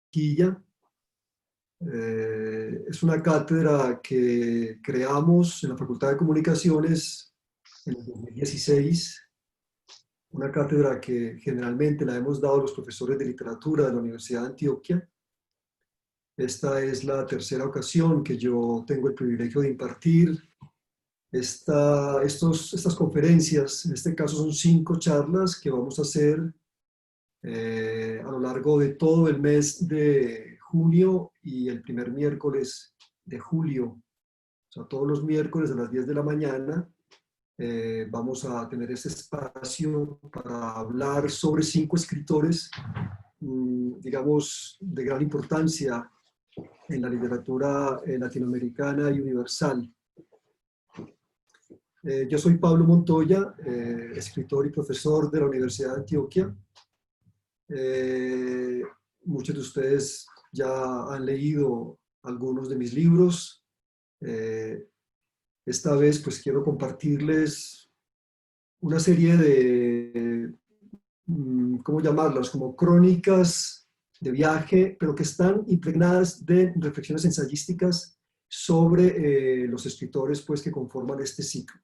Barranquilla. Es una cátedra que creamos en la Facultad de Comunicaciones en el 2016, una cátedra que generalmente la hemos dado a los profesores de literatura de la Universidad de Antioquia. Esta es la tercera ocasión que yo tengo el privilegio de impartir estas conferencias. En este caso son 5 charlas que vamos a hacer a lo largo de todo el mes de junio y el primer miércoles de julio. O sea, todos los miércoles a las 10 de la mañana vamos a tener este espacio para hablar sobre 5 escritores, digamos, de gran importancia en la literatura latinoamericana y universal. Yo soy Pablo Montoya, escritor y profesor de la Universidad de Antioquia. Muchos de ustedes ya han leído algunos de mis libros. Esta vez pues quiero compartirles una serie de, ¿cómo llamarlas? Como crónicas de viaje, pero que están impregnadas de reflexiones ensayísticas sobre los escritores pues, que conforman este ciclo.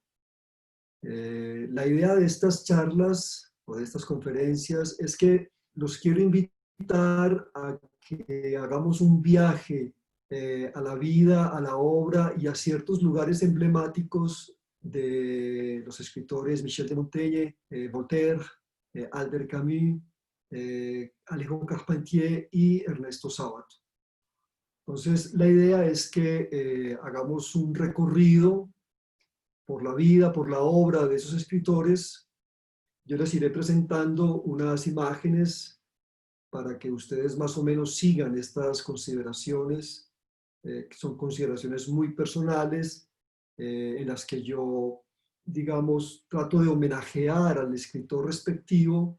La idea de estas charlas o de estas conferencias es que los quiero invitar a que hagamos un viaje a la vida, a la obra y a ciertos lugares emblemáticos de los escritores Michel de Montaigne, Voltaire, Albert Camus, Alejo Carpentier y Ernesto Sábato. Entonces, la idea es que hagamos un recorrido por la vida, por la obra de esos escritores. Yo les iré presentando unas imágenes para que ustedes más o menos sigan estas consideraciones, que son consideraciones muy personales, en las que yo, digamos, trato de homenajear al escritor respectivo,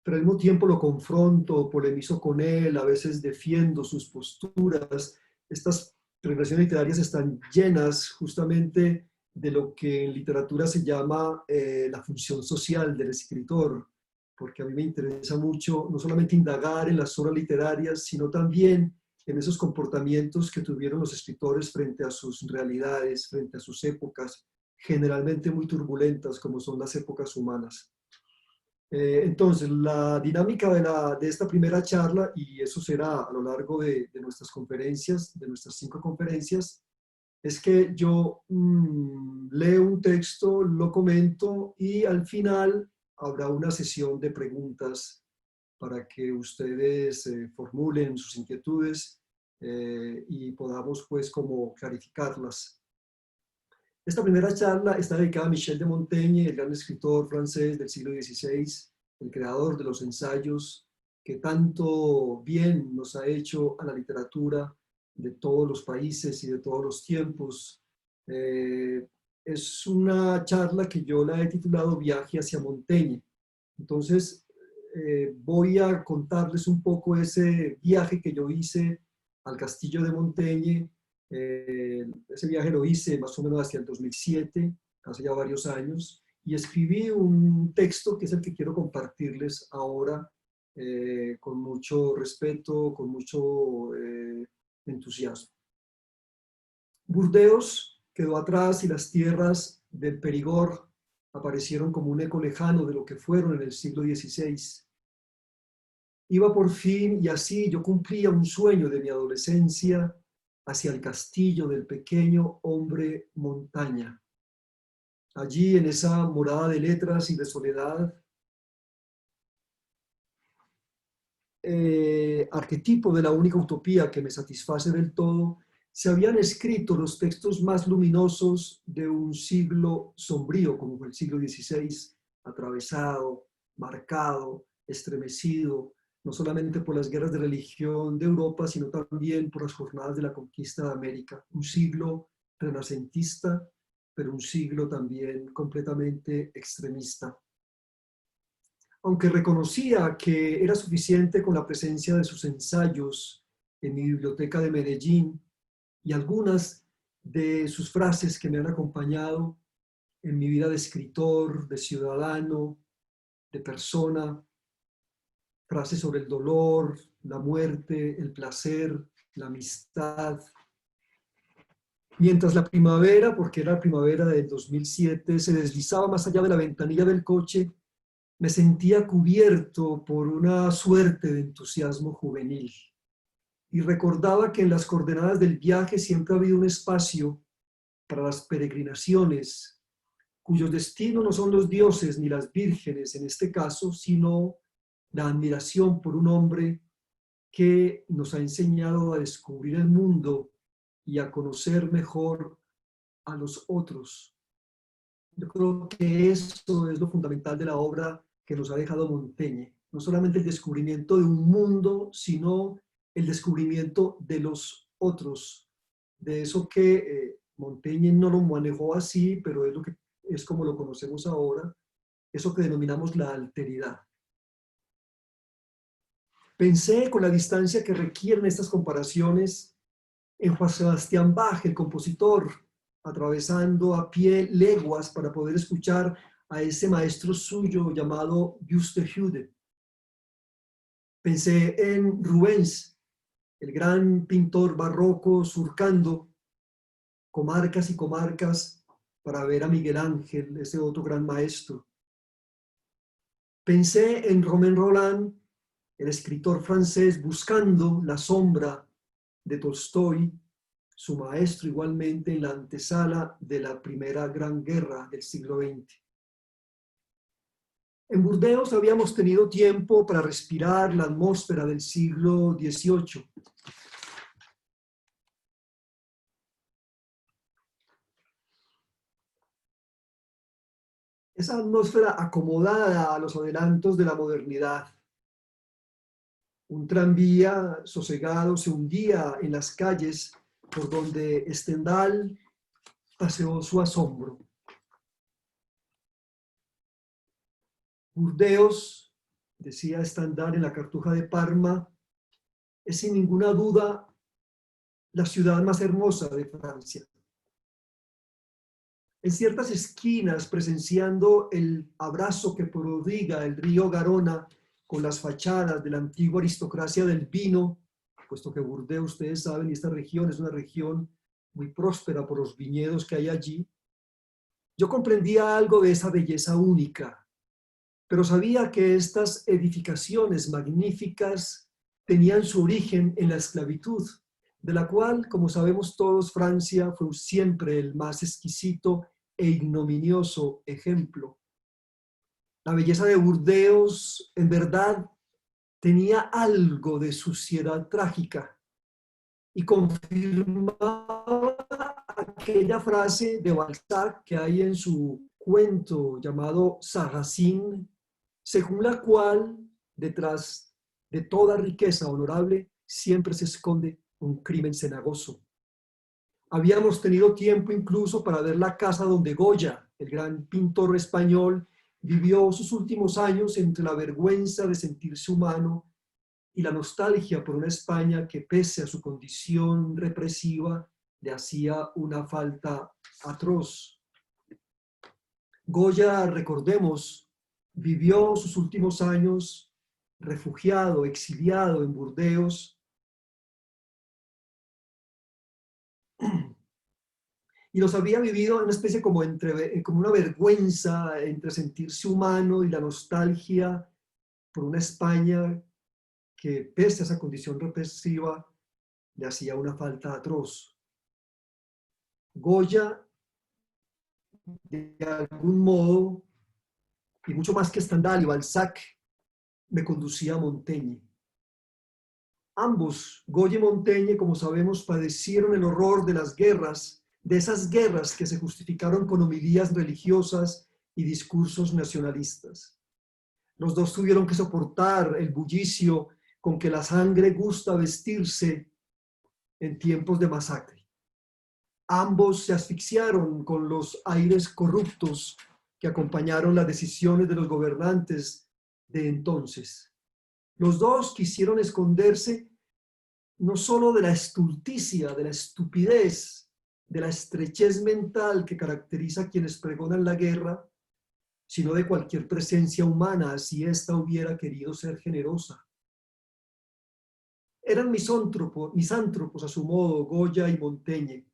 pero al mismo tiempo lo confronto, polemizo con él, a veces defiendo sus posturas. Estas regresiones literarias están llenas justamente de lo que en literatura se llama la función social del escritor, porque a mí me interesa mucho no solamente indagar en las obras literarias, sino también en esos comportamientos que tuvieron los escritores frente a sus realidades, frente a sus épocas, generalmente muy turbulentas como son las épocas humanas. Entonces, la dinámica de esta primera charla, y eso será a lo largo de nuestras conferencias, de nuestras 5 conferencias, es que yo leo un texto, lo comento y al final habrá una sesión de preguntas para que ustedes formulen sus inquietudes y podamos pues como clarificarlas. Esta primera charla está dedicada a Michel de Montaigne, el gran escritor francés del siglo XVI, el creador de los ensayos que tanto bien nos ha hecho a la literatura de todos los países y de todos los tiempos. Es una charla que yo la he titulado Viaje hacia Montaigne. Entonces, voy a contarles un poco ese viaje que yo hice al castillo de Montaigne. Ese viaje lo hice más o menos hacia el 2007, hace ya varios años, y escribí un texto que es el que quiero compartirles ahora con mucho respeto, con mucho entusiasmo. Burdeos quedó atrás y las tierras del Perigord aparecieron como un eco lejano de lo que fueron en el siglo XVI. Iba por fin y así yo cumplía un sueño de mi adolescencia hacia el castillo del pequeño hombre montaña. Allí en esa morada de letras y de soledad, arquetipo de la única utopía que me satisface del todo, se habían escrito los textos más luminosos de un siglo sombrío como fue el siglo XVI, atravesado, marcado, estremecido, no solamente por las guerras de religión de Europa, sino también por las jornadas de la conquista de América. Un siglo renacentista, pero un siglo también completamente extremista. Aunque reconocía que era suficiente con la presencia de sus ensayos en mi biblioteca de Medellín y algunas de sus frases que me han acompañado en mi vida de escritor, de ciudadano, de persona, frases sobre el dolor, la muerte, el placer, la amistad. Mientras la primavera, porque era la primavera del 2007, se deslizaba más allá de la ventanilla del coche, me sentía cubierto por una suerte de entusiasmo juvenil. Y recordaba que en las coordenadas del viaje siempre ha habido un espacio para las peregrinaciones, cuyos destinos no son los dioses ni las vírgenes en este caso, sino la admiración por un hombre que nos ha enseñado a descubrir el mundo y a conocer mejor a los otros. Yo creo que eso es lo fundamental de la obra que nos ha dejado Montaigne. No solamente el descubrimiento de un mundo, sino el descubrimiento de los otros. De eso que Montaigne no lo manejó así, pero es como lo conocemos ahora, eso que denominamos la alteridad. Pensé con la distancia que requieren estas comparaciones en Juan Sebastián Bach, el compositor, atravesando a pie leguas para poder escuchar a ese maestro suyo llamado Buxtehude. Pensé en Rubens, el gran pintor barroco, surcando comarcas y comarcas para ver a Miguel Ángel, ese otro gran maestro. Pensé en Romain Rolland, el escritor francés, buscando la sombra de Tolstoy, su maestro igualmente en la antesala de la primera gran guerra del siglo XX. En Burdeos habíamos tenido tiempo para respirar la atmósfera del siglo XVIII. Esa atmósfera acomodada a los adelantos de la modernidad. Un tranvía sosegado se hundía en las calles por donde Stendhal paseó su asombro. Burdeos, decía Stendhal en la Cartuja de Parma, es sin ninguna duda la ciudad más hermosa de Francia. En ciertas esquinas, presenciando el abrazo que prodiga el río Garona con las fachadas de la antigua aristocracia del vino, puesto que Burdeos, ustedes saben, y esta región es una región muy próspera por los viñedos que hay allí, yo comprendía algo de esa belleza única, pero sabía que estas edificaciones magníficas tenían su origen en la esclavitud, de la cual, como sabemos todos, Francia fue siempre el más exquisito e ignominioso ejemplo. La belleza de Burdeos, en verdad, tenía algo de suciedad trágica y confirmaba aquella frase de Balzac que hay en su cuento llamado Sarracine, según la cual detrás de toda riqueza honorable siempre se esconde un crimen cenagoso. Habíamos tenido tiempo incluso para ver la casa donde Goya, el gran pintor español, vivió sus últimos años entre la vergüenza de sentirse humano y la nostalgia por una España que, pese a su condición represiva, le hacía una falta atroz. Goya, recordemos, vivió sus últimos años refugiado, exiliado en Burdeos, y los había vivido en una especie como una vergüenza entre sentirse humano y la nostalgia por una España que, pese a esa condición represiva, le hacía una falta atroz. Goya, de algún modo, y mucho más que Stendhal y Balzac, me conducía a Montaigne. Ambos, Goya y Montaigne, como sabemos, padecieron el horror de las guerras, de esas guerras que se justificaron con homilías religiosas y discursos nacionalistas. Los dos tuvieron que soportar el bullicio con que la sangre gusta vestirse en tiempos de masacre. Ambos se asfixiaron con los aires corruptos que acompañaron las decisiones de los gobernantes de entonces. Los dos quisieron esconderse no solo de la estulticia, de la estupidez, de la estrechez mental que caracteriza a quienes pregonan la guerra, sino de cualquier presencia humana, si ésta hubiera querido ser generosa. Eran misántropos a su modo, Goya y Montaigne,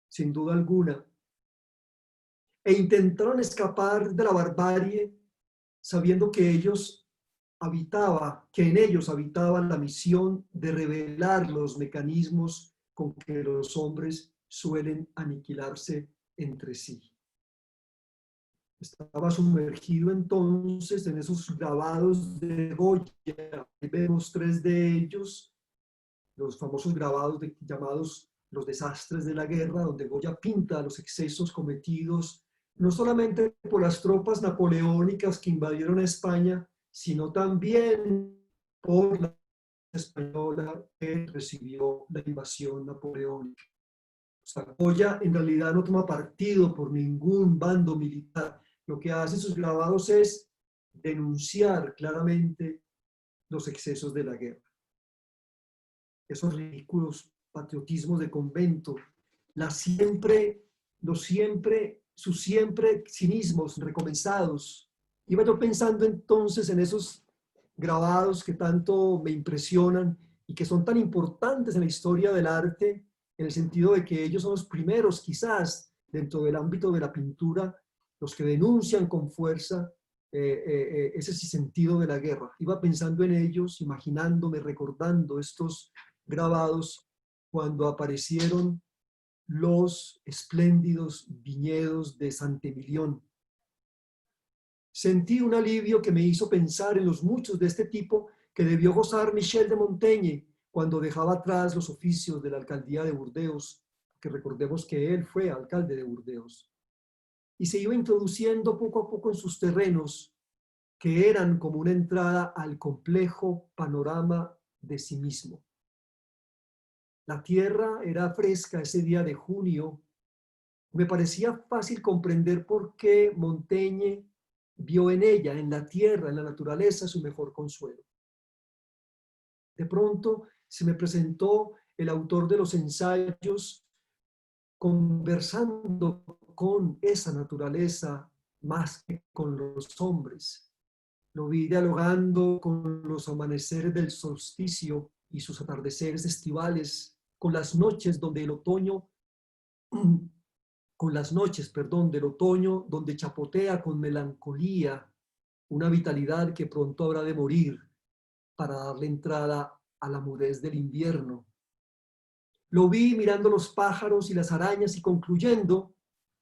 sin duda alguna, e intentaron escapar de la barbarie sabiendo que en ellos habitaba la misión de revelar los mecanismos con que los hombres suelen aniquilarse entre sí. Estaba sumergido entonces en esos grabados de Goya. Ahí vemos 3 de ellos, los famosos grabados llamados Los desastres de la guerra, donde Goya pinta los excesos cometidos no solamente por las tropas napoleónicas que invadieron España, sino también por la española que recibió la invasión napoleónica. O sea, Goya en realidad no toma partido por ningún bando militar. Lo que hace sus grabados es denunciar claramente los excesos de la guerra. Esos ridículos patriotismos de convento, sus siempre cinismos recomenzados. Iba yo pensando entonces en esos grabados que tanto me impresionan y que son tan importantes en la historia del arte, en el sentido de que ellos son los primeros, quizás, dentro del ámbito de la pintura, los que denuncian con fuerza ese sentido de la guerra. Iba pensando en ellos, imaginándome, recordando estos grabados cuando aparecieron los espléndidos viñedos de Saint-Émilion. Sentí un alivio que me hizo pensar en los muchos de este tipo que debió gozar Michel de Montaigne cuando dejaba atrás los oficios de la alcaldía de Burdeos, que recordemos que él fue alcalde de Burdeos, y se iba introduciendo poco a poco en sus terrenos, que eran como una entrada al complejo panorama de sí mismo. La tierra era fresca ese día de junio. Me parecía fácil comprender por qué Montaigne vio en ella, en la tierra, en la naturaleza, su mejor consuelo. De pronto se me presentó el autor de los ensayos conversando con esa naturaleza más que con los hombres. Lo vi dialogando con los amaneceres del solsticio y sus atardeceres estivales, con las noches donde el otoño, del otoño, donde chapotea con melancolía una vitalidad que pronto habrá de morir para darle entrada a la mudez del invierno. Lo vi mirando los pájaros y las arañas y concluyendo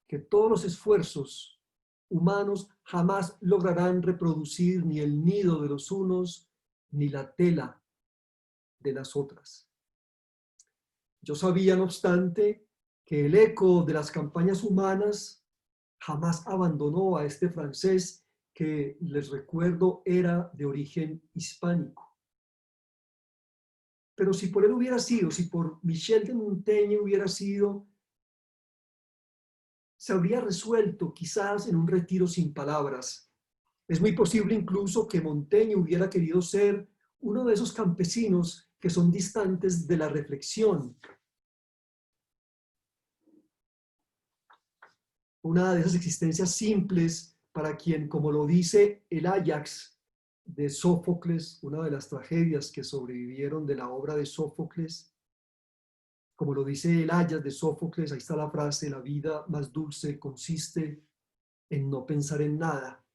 que todos los esfuerzos humanos jamás lograrán reproducir ni el nido de los unos ni la tela de las otras. Yo sabía, no obstante, que el eco de las campañas humanas jamás abandonó a este francés que, les recuerdo, era de origen hispánico. Pero si por él hubiera sido, si por Michel de Montaigne hubiera sido, se habría resuelto quizás en un retiro sin palabras. Es muy posible incluso que Montaigne hubiera querido ser uno de esos campesinos que son distantes de la reflexión. Una de esas existencias simples para quien, como lo dice el Ajax de Sófocles, una de las tragedias que sobrevivieron de la obra de Sófocles, como lo dice el Ajax de Sófocles, ahí está la frase: la vida más dulce consiste en no pensar en nada,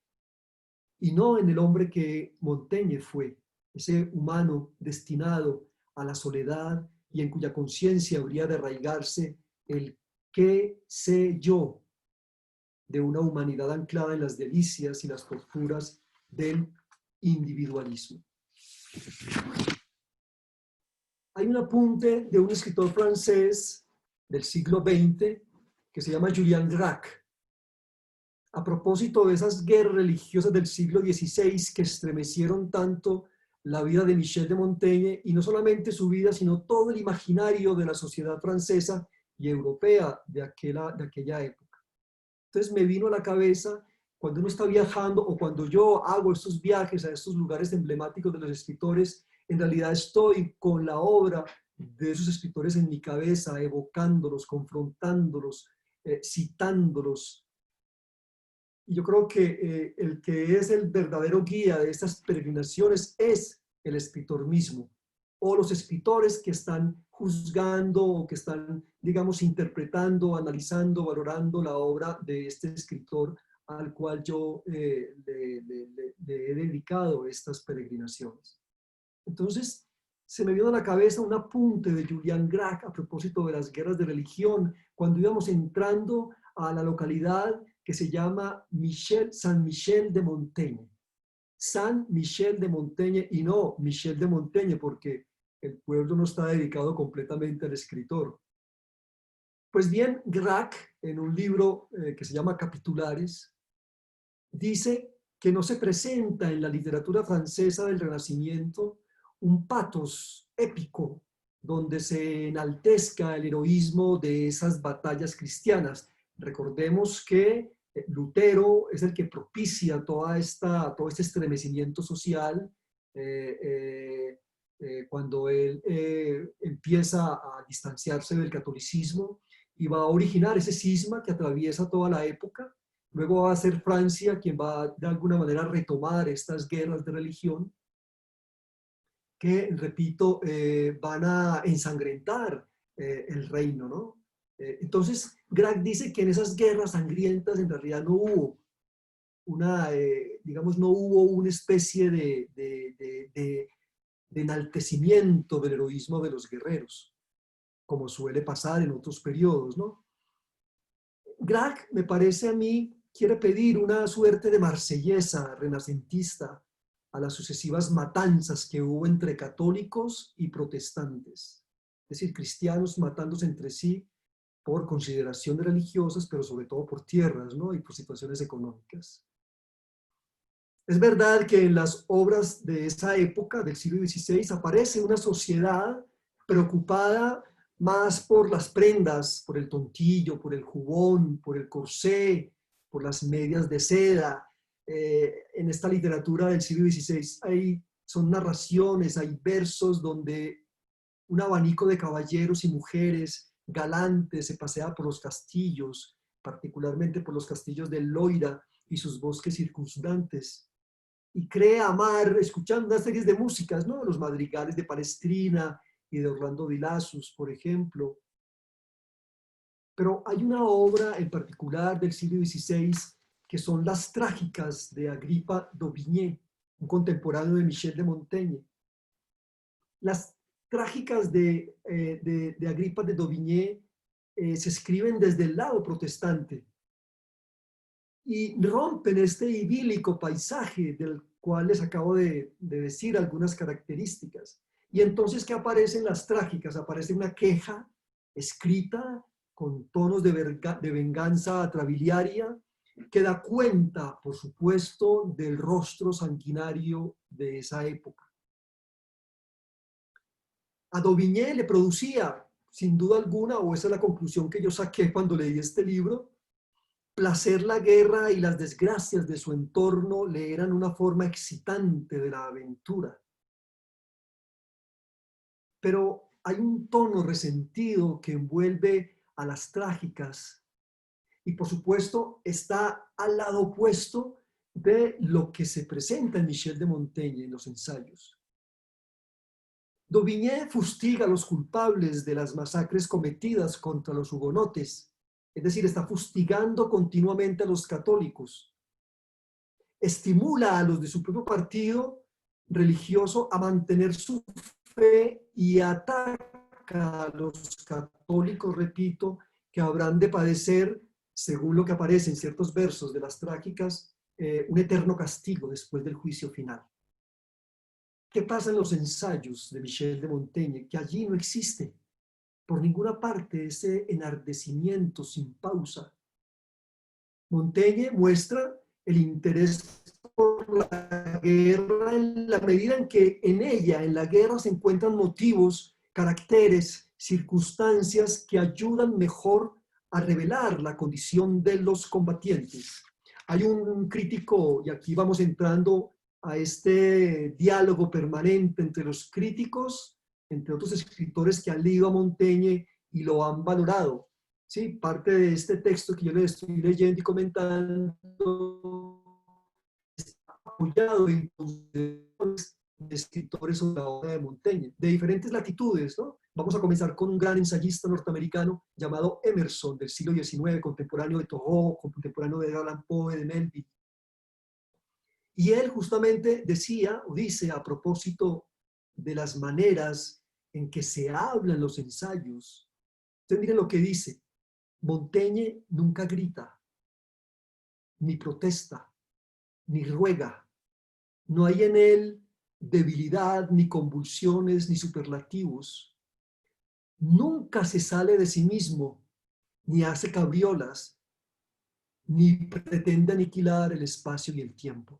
y no en el hombre que Montaigne fue, ese humano destinado a la soledad y en cuya conciencia habría de arraigarse el qué sé yo de una humanidad anclada en las delicias y las torturas del individualismo. Hay un apunte de un escritor francés del siglo XX que se llama Julian Gracq, a propósito de esas guerras religiosas del siglo XVI que estremecieron tanto la vida de Michel de Montaigne, y no solamente su vida, sino todo el imaginario de la sociedad francesa y europea de aquella época. Entonces me vino a la cabeza, cuando uno está viajando o cuando yo hago estos viajes a estos lugares emblemáticos de los escritores, en realidad estoy con la obra de esos escritores en mi cabeza, evocándolos, confrontándolos, citándolos. Y yo creo que el que es el verdadero guía de estas peregrinaciones es el escritor mismo. o los escritores que están juzgando o que están, digamos, interpretando, analizando, valorando la obra de este escritor al cual yo le he dedicado estas peregrinaciones. Entonces, se me vino a la cabeza un apunte de Julian Grach a propósito de las guerras de religión, cuando íbamos entrando a la localidad que se llama Saint Michel de Montaigne. Saint Michel de Montaigne, y no Michel de Montaigne, porque el pueblo no está dedicado completamente al escritor. Pues bien, Grach, en un libro que se llama Capitulares, dice que no se presenta en la literatura francesa del Renacimiento un patos épico donde se enaltezca el heroísmo de esas batallas cristianas. Recordemos que Lutero es el que propicia todo este estremecimiento social cuando él empieza a distanciarse del catolicismo y va a originar ese cisma que atraviesa toda la época. Luego va a ser Francia quien va de alguna manera a retomar estas guerras de religión que, repito, van a ensangrentar el reino, ¿no? Entonces, Grach dice que en esas guerras sangrientas en realidad no hubo digamos, no hubo una especie de enaltecimiento del heroísmo de los guerreros, como suele pasar en otros periodos, ¿no? Grach, me parece a mí, quiere pedir una suerte de marsellesa renacentista a las sucesivas matanzas que hubo entre católicos y protestantes, es decir, cristianos matándose entre sí por consideraciones religiosas, pero sobre todo por tierras, ¿no? Y por situaciones económicas. Es verdad que en las obras de esa época, del siglo XVI, aparece una sociedad preocupada más por las prendas, por el tontillo, por el jubón, por el corsé, por las medias de seda. En esta literatura del siglo XVI son narraciones, hay versos donde un abanico de caballeros y mujeres galantes se pasea por los castillos, particularmente por los castillos de Loira y sus bosques circundantes, y cree amar escuchando unas series de músicas, ¿no? Los madrigales de Palestrina y de Orlando Di Lassus, por ejemplo. Pero hay una obra en particular del siglo XVI que son las trágicas de Agripa d'Aubigné, un contemporáneo de Michel de Montaigne. Las trágicas de Agripa de d'Aubigné se escriben desde el lado protestante y rompen este idílico paisaje del cual les acabo de decir algunas características. Y entonces, ¿qué aparecen las trágicas? Aparece una queja escrita con tonos de venganza atrabiliaria que da cuenta, por supuesto, del rostro sanguinario de esa época. A d'Aubigné le producía, sin duda alguna, o esa es la conclusión que yo saqué cuando leí este libro, placer la guerra y las desgracias de su entorno le eran una forma excitante de la aventura. Pero hay un tono resentido que envuelve a las trágicas y por supuesto está al lado opuesto de lo que se presenta en Michel de Montaigne en los ensayos. D'Aubigné fustiga a los culpables de las masacres cometidas contra los hugonotes, es decir, está fustigando continuamente a los católicos. Estimula a los de su propio partido religioso a mantener su fe y ataca a los católicos, repito, que habrán de padecer, según lo que aparece en ciertos versos de las trágicas, un eterno castigo después del juicio final. ¿Qué pasa en los ensayos de Michel de Montaigne? Que allí no existe por ninguna parte ese enardecimiento sin pausa. Montaigne muestra el interés por la guerra en la medida en que en ella, en la guerra, se encuentran motivos, caracteres, circunstancias que ayudan mejor a revelar la condición de los combatientes. Hay un crítico, y aquí vamos entrando a este diálogo permanente entre los críticos, entre otros escritores que han leído a Montaigne y lo han valorado. Sí, parte de este texto que yo le estoy leyendo y comentando está apoyado en consideraciones de escritores sobre la obra de Montaigne, de diferentes latitudes, ¿no? Vamos a comenzar con un gran ensayista norteamericano llamado Emerson, del siglo XIX, contemporáneo de Thoreau, contemporáneo de Edgar Allan Poe, de Melville. Y él justamente decía, o dice, a propósito de las maneras en que se hablan los ensayos. Ustedes miren lo que dice. Montaigne nunca grita, ni protesta, ni ruega. No hay en él debilidad, ni convulsiones, ni superlativos. Nunca se sale de sí mismo, ni hace cabriolas, ni pretende aniquilar el espacio y el tiempo.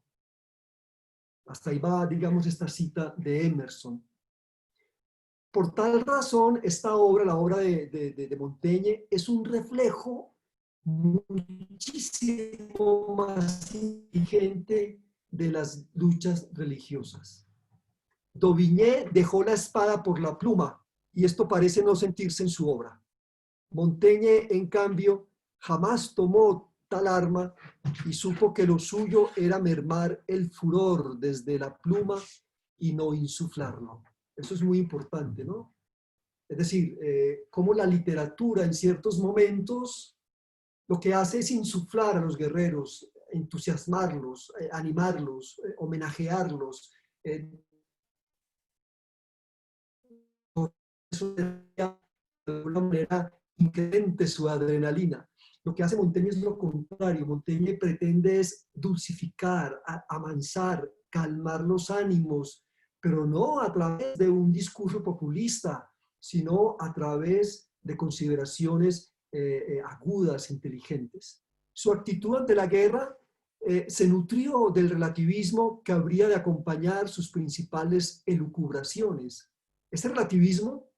Hasta ahí va, digamos, esta cita de Emerson. Por tal razón, esta obra, la obra de Montaigne, es un reflejo muchísimo más inteligente de las luchas religiosas. Daubigné dejó la espada por la pluma, y esto parece no sentirse en su obra. Montaigne, en cambio, jamás tomó tal arma y supo que lo suyo era mermar el furor desde la pluma y no insuflarlo. Eso es muy importante, ¿no? Es decir, cómo la literatura en ciertos momentos lo que hace es insuflar a los guerreros, entusiasmarlos, animarlos, homenajearlos. Por eso de alguna manera incrementa su adrenalina. Lo que hace Montaigne es lo contrario. Montaigne pretende es dulcificar, amansar, calmar los ánimos, pero no a través de un discurso populista, sino a través de consideraciones agudas, inteligentes. Su actitud ante la guerra se nutrió del relativismo que habría de acompañar sus principales elucubraciones. Este relativismo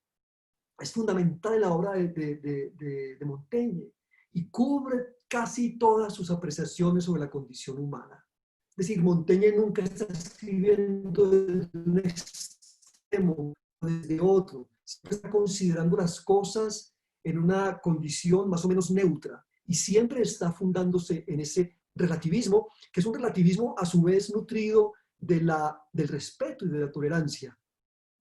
es fundamental en la obra de Montaigne y cubre casi todas sus apreciaciones sobre la condición humana. Es decir, Montaigne nunca está escribiendo desde un extremo o desde otro, siempre está considerando las cosas en una condición más o menos neutra y siempre está fundándose en ese relativismo, que es un relativismo a su vez nutrido del respeto y de la tolerancia.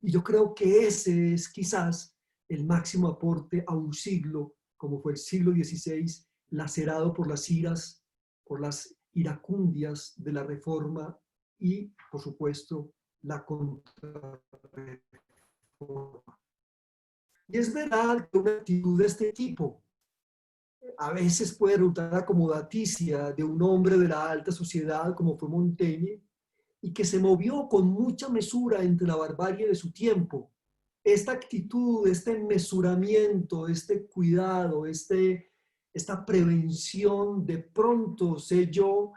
Y yo creo que ese es quizás el máximo aporte a un siglo, como fue el siglo XVI, lacerado por las iras, por las iracundias de la Reforma y, por supuesto, la Contrarreforma. Y es verdad que una actitud de este tipo a veces puede resultar acomodaticia de un hombre de la alta sociedad como fue Montaigne, y que se movió con mucha mesura entre la barbarie de su tiempo. Esta actitud, este mesuramiento, este cuidado, esta prevención, de pronto sé yo,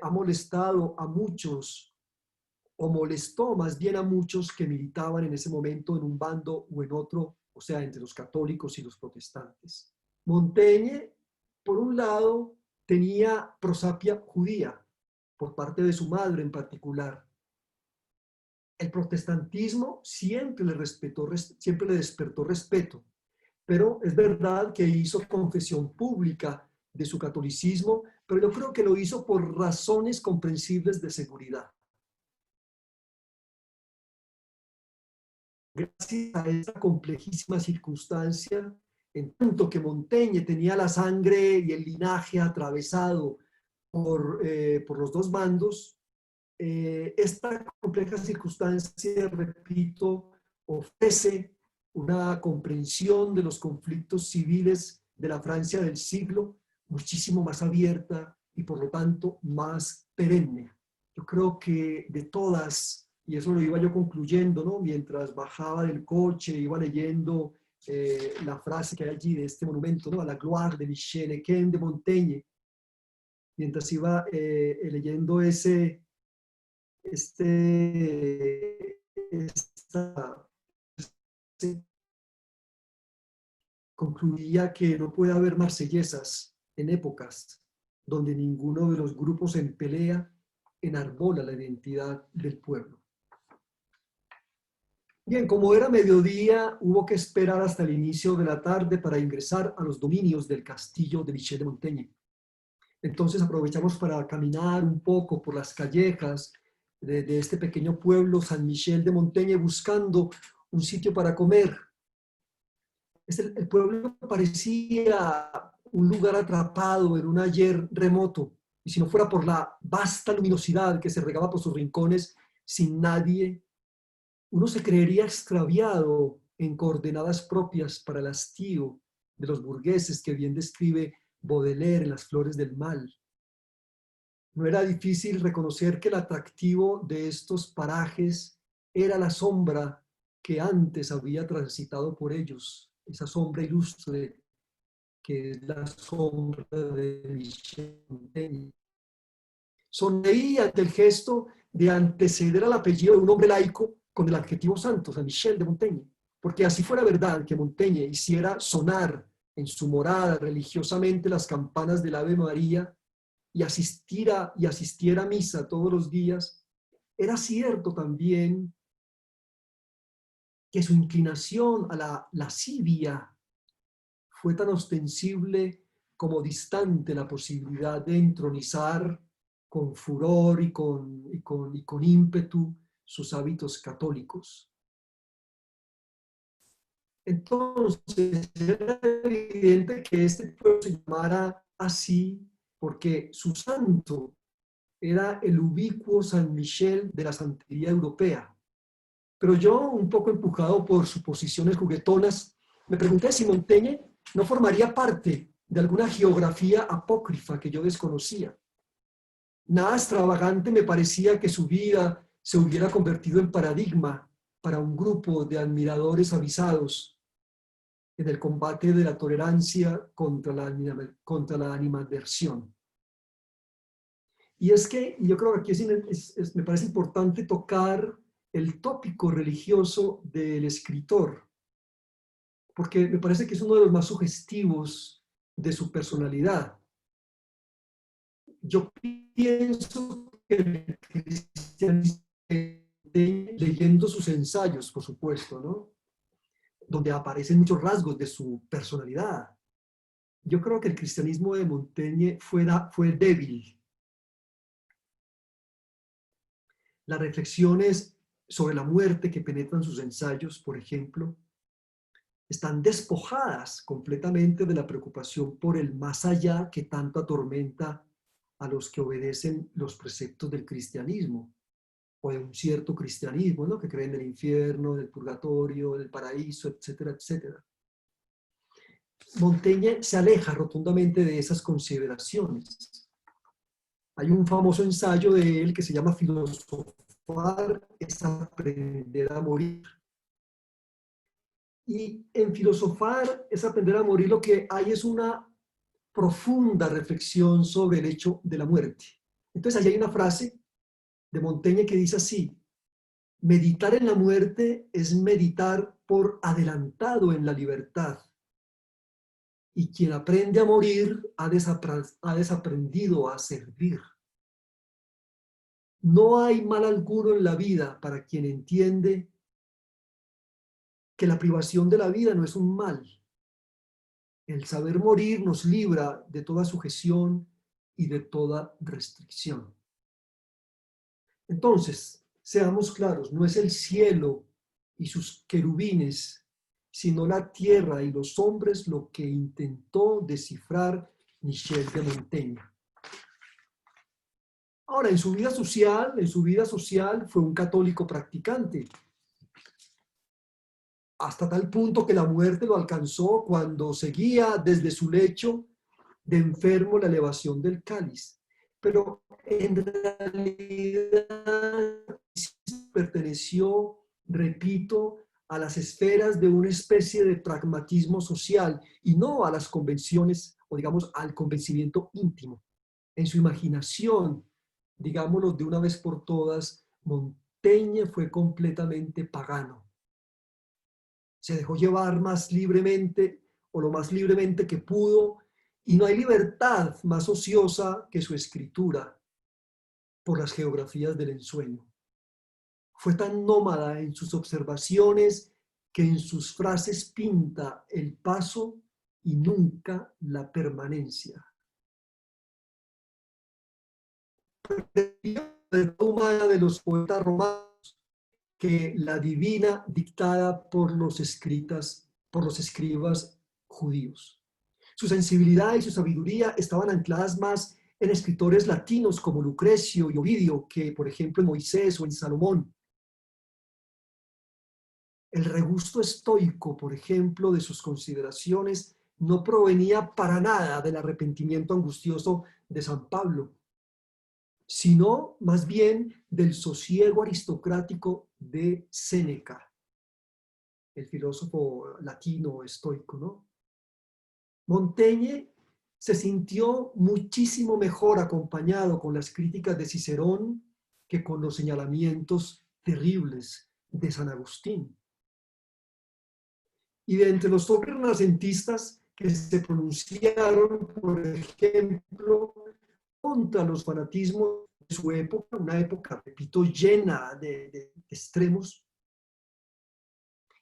ha molestado a muchos, o molestó más bien a muchos que militaban en ese momento en un bando o en otro, o sea, entre los católicos y los protestantes. Montaigne, por un lado, tenía prosapia judía, por parte de su madre en particular. El protestantismo siempre siempre le despertó respeto, pero es verdad que hizo confesión pública de su catolicismo, pero yo creo que lo hizo por razones comprensibles de seguridad. Gracias a esta complejísima circunstancia, en tanto que Montaigne tenía la sangre y el linaje atravesado por los dos bandos, esta compleja circunstancia, repito, ofrece una comprensión de los conflictos civiles de la Francia del siglo muchísimo más abierta y por lo tanto más perenne. Yo creo que de todas, y eso lo iba yo concluyendo, ¿no? Mientras bajaba del coche, iba leyendo la frase que hay allí de este monumento, ¿no? A la gloire de Michel Lequesne de Montaigne, mientras iba leyendo concluía que no puede haber marsellesas en épocas donde ninguno de los grupos en pelea enarbola la identidad del pueblo. Bien, como era mediodía, hubo que esperar hasta el inicio de la tarde para ingresar a los dominios del castillo de Michel de Montaigne. Entonces aprovechamos para caminar un poco por las callejas de este pequeño pueblo, San Michel de Montaigne, buscando un sitio para comer. El pueblo parecía un lugar atrapado en un ayer remoto, y si no fuera por la vasta luminosidad que se regaba por sus rincones, sin nadie, uno se creería extraviado en coordenadas propias para el hastío de los burgueses que bien describe Baudelaire en Las Flores del Mal. No era difícil reconocer que el atractivo de estos parajes era la sombra que antes había transitado por ellos, esa sombra ilustre que es la sombra de Michel Montaigne. Sonreí ante el gesto de anteceder al apellido de un hombre laico con el adjetivo santo, San Michel de Montaigne, porque así fuera verdad que Montaigne hiciera sonar en su morada religiosamente las campanas del Ave María y asistiera a misa todos los días, era cierto también que su inclinación a la lascivia fue tan ostensible como distante la posibilidad de entronizar con furor y con ímpetu sus hábitos católicos. Entonces, era evidente que este pueblo se llamara así porque su santo era el ubicuo San Michel de la santería europea. Pero yo, un poco empujado por suposiciones juguetonas, me pregunté si Montaigne no formaría parte de alguna geografía apócrifa que yo desconocía. Nada extravagante me parecía que su vida se hubiera convertido en paradigma para un grupo de admiradores avisados en el combate de la tolerancia contra la animadversión. Y es que yo creo que aquí me parece importante tocar el tópico religioso del escritor, porque me parece que es uno de los más sugestivos de su personalidad. Yo pienso que el cristianismo, leyendo sus ensayos, por supuesto, ¿no?, donde aparecen muchos rasgos de su personalidad, yo creo que el cristianismo de Montaigne fue débil. Las reflexiones sobre la muerte que penetran sus ensayos, por ejemplo, están despojadas completamente de la preocupación por el más allá que tanto atormenta a los que obedecen los preceptos del cristianismo, o de un cierto cristianismo, ¿no?, que creen en el infierno, en el purgatorio, en el paraíso, etcétera, etcétera. Montaigne se aleja rotundamente de esas consideraciones. Hay un famoso ensayo de él que se llama Filosofar es aprender a morir. Y en Filosofar es aprender a morir lo que hay es una profunda reflexión sobre el hecho de la muerte. Entonces, allí hay una frase de Montaigne que dice así: meditar en la muerte es meditar por adelantado en la libertad. Y quien aprende a morir ha desaprendido a servir. No hay mal alguno en la vida para quien entiende que la privación de la vida no es un mal. El saber morir nos libra de toda sujeción y de toda restricción. Entonces, seamos claros, no es el cielo y sus querubines, sino la tierra y los hombres lo que intentó descifrar Michel de Montaigne. Ahora, en su vida social fue un católico practicante, hasta tal punto que la muerte lo alcanzó cuando seguía desde su lecho de enfermo la elevación del cáliz. Pero en realidad perteneció, repito, a las esferas de una especie de pragmatismo social y no a las convenciones o, digamos, al convencimiento íntimo. En su imaginación, digámoslo de una vez por todas, Montaigne fue completamente pagano. Se dejó llevar más libremente o lo más libremente que pudo, y no hay libertad más ociosa que su escritura por las geografías del ensueño. Fue tan nómada en sus observaciones que en sus frases pinta el paso y nunca la permanencia. humana de los poetas romanos que la divina dictada por los escribas judíos. Su sensibilidad y su sabiduría estaban ancladas más en escritores latinos como Lucrecio y Ovidio que, por ejemplo, en Moisés o en Salomón. El regusto estoico, por ejemplo, de sus consideraciones no provenía para nada del arrepentimiento angustioso de San Pablo, sino más bien del sosiego aristocrático de Séneca, el filósofo latino estoico, ¿no? Montaigne se sintió muchísimo mejor acompañado con las críticas de Cicerón que con los señalamientos terribles de San Agustín. Y de entre los toques renacentistas que se pronunciaron, por ejemplo, contra los fanatismos de su época, una época, repito, llena de extremos,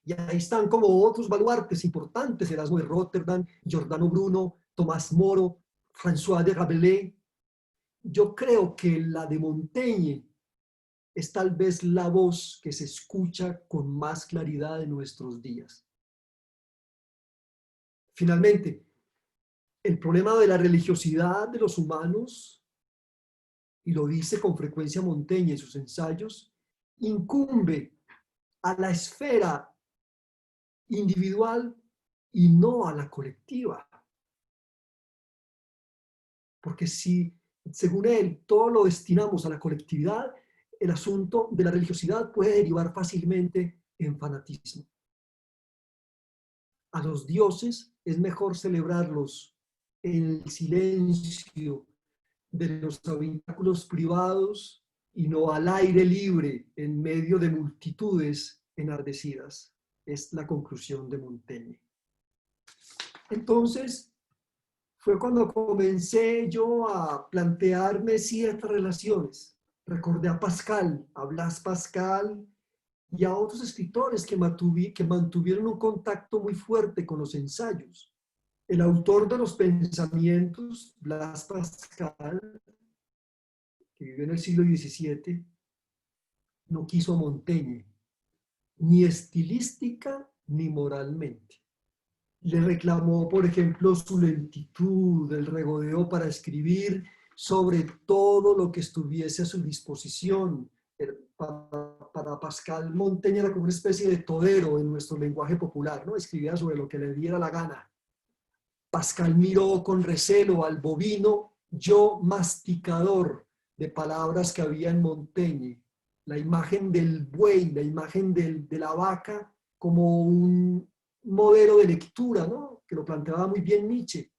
y ahí están como otros baluartes importantes, Erasmo de Rotterdam, Giordano Bruno, Tomás Moro, François de Rabelais. Yo creo que la de Montaigne es tal vez la voz que se escucha con más claridad en nuestros días. Finalmente, el problema de la religiosidad de los humanos, y lo dice con frecuencia Montaigne en sus ensayos, incumbe a la esfera individual y no a la colectiva. Porque si, según él, todo lo destinamos a la colectividad, el asunto de la religiosidad puede derivar fácilmente en fanatismo. A los dioses es mejor celebrarlos en el silencio de los habitáculos privados y no al aire libre en medio de multitudes enardecidas. Es la conclusión de Montaigne. Entonces, fue cuando comencé yo a plantearme ciertas relaciones. Recordé a Pascal, a Blaise Pascal y a otros escritores que mantuvieron un contacto muy fuerte con los ensayos. El autor de los pensamientos, Blaise Pascal, que vivió en el siglo XVII, no quiso a Montaigne, ni estilística ni moralmente. Le reclamó, por ejemplo, su lentitud, el regodeo para escribir sobre todo lo que estuviese a su disposición. Para Pascal, Montaigne era como una especie de todero en nuestro lenguaje popular, ¿no? Escribía sobre lo que le diera la gana. Pascal miró con recelo al bovino yo masticador de palabras que había en Montaigne, la imagen del buey, la imagen de la vaca como un modelo de lectura, ¿no? Que lo planteaba muy bien Nietzsche,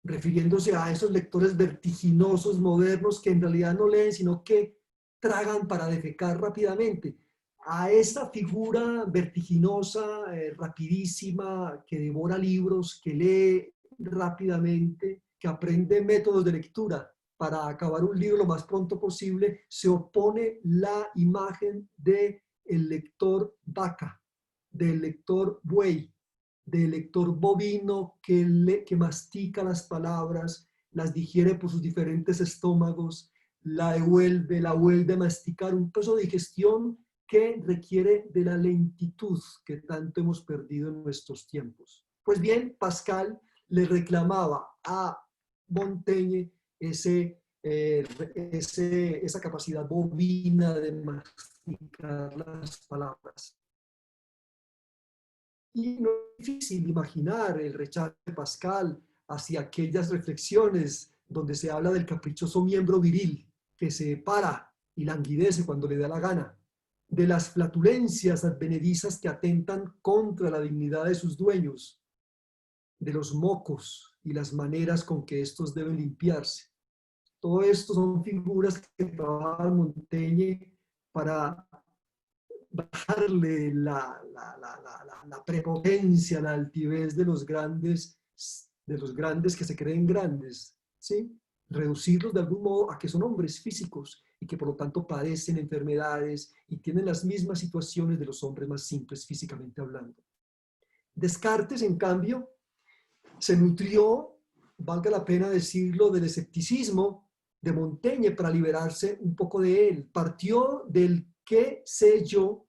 refiriéndose a esos lectores vertiginosos modernos que en realidad no leen, sino que tragan para defecar rápidamente. A esa figura vertiginosa, rapidísima, que devora libros, que lee rápidamente, que aprende métodos de lectura para acabar un libro lo más pronto posible, se opone la imagen del lector vaca, del lector buey, del lector bovino que mastica las palabras, las digiere por sus diferentes estómagos, la vuelve a masticar, un proceso de digestión que requiere de la lentitud que tanto hemos perdido en nuestros tiempos. Pues bien, Pascal le reclamaba a Montaigne esa capacidad bovina de masticar las palabras. Y no es difícil imaginar el rechazo de Pascal hacia aquellas reflexiones donde se habla del caprichoso miembro viril que se para y languidece cuando le da la gana, de las flatulencias advenedizas que atentan contra la dignidad de sus dueños, de los mocos y las maneras con que estos deben limpiarse. Todo esto son figuras que trabaja Montaigne para bajarle la prepotencia, la altivez de los grandes que se creen grandes, ¿sí? Reducirlos de algún modo a que son hombres físicos y que por lo tanto padecen enfermedades y tienen las mismas situaciones de los hombres más simples físicamente hablando. Descartes, en cambio, se nutrió, valga la pena decirlo, del escepticismo de Montaigne para liberarse un poco de él. Partió del qué sé yo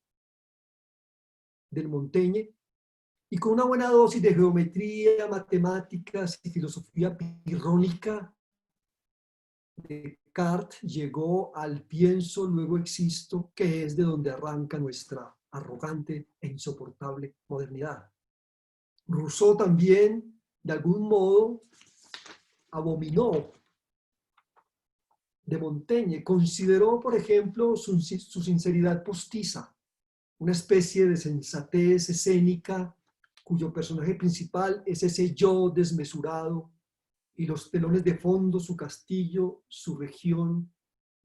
del Montaigne y con una buena dosis de geometría, matemáticas y filosofía pirrónica, Descartes llegó al pienso, luego existo, que es de donde arranca nuestra arrogante e insoportable modernidad. Rousseau también, de algún modo, abominó de Montaigne. Consideró, por ejemplo, su sinceridad postiza, una especie de sensatez escénica cuyo personaje principal es ese yo desmesurado y los telones de fondo, su castillo, su región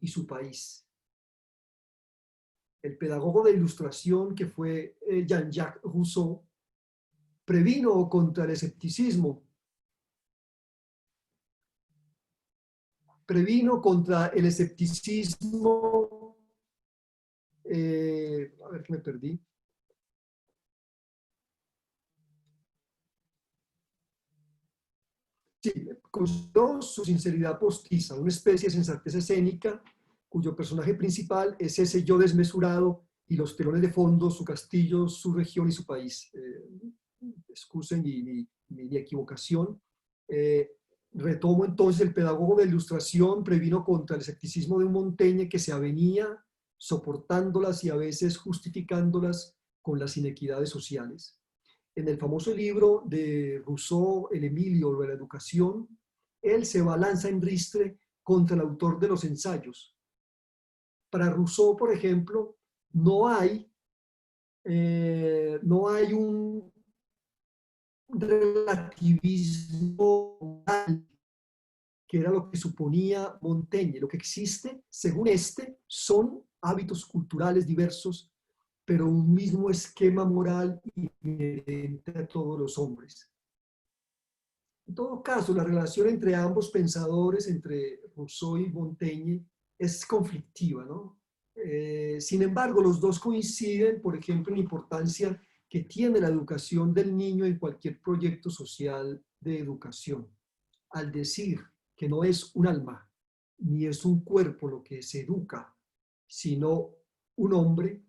y su país. El pedagogo de ilustración que fue Jean-Jacques Rousseau previno contra el escepticismo, a ver que me perdí. Sí, consideró su sinceridad postiza, una especie de sensatez escénica cuyo personaje principal es ese yo desmesurado y los telones de fondo, su castillo, su región y su país. Excusen mi equivocación. Retomo entonces, el pedagogo de ilustración previno contra el escepticismo de un Montaigne que se avenía soportándolas y a veces justificándolas con las inequidades sociales. En el famoso libro de Rousseau, El Emilio de la Educación, él se balanza en ristre contra el autor de los ensayos. Para Rousseau, por ejemplo, no hay un relativismo moral, que era lo que suponía Montaigne. Lo que existe, según este, son hábitos culturales diversos, pero un mismo esquema moral inherente a todos los hombres. En todo caso, la relación entre ambos pensadores, entre Rousseau y Montaigne, es conflictiva, ¿no? Sin embargo, los dos coinciden, por ejemplo, en la importancia que tiene la educación del niño en cualquier proyecto social de educación. Al decir que no es un alma, ni es un cuerpo lo que se educa, sino un hombre,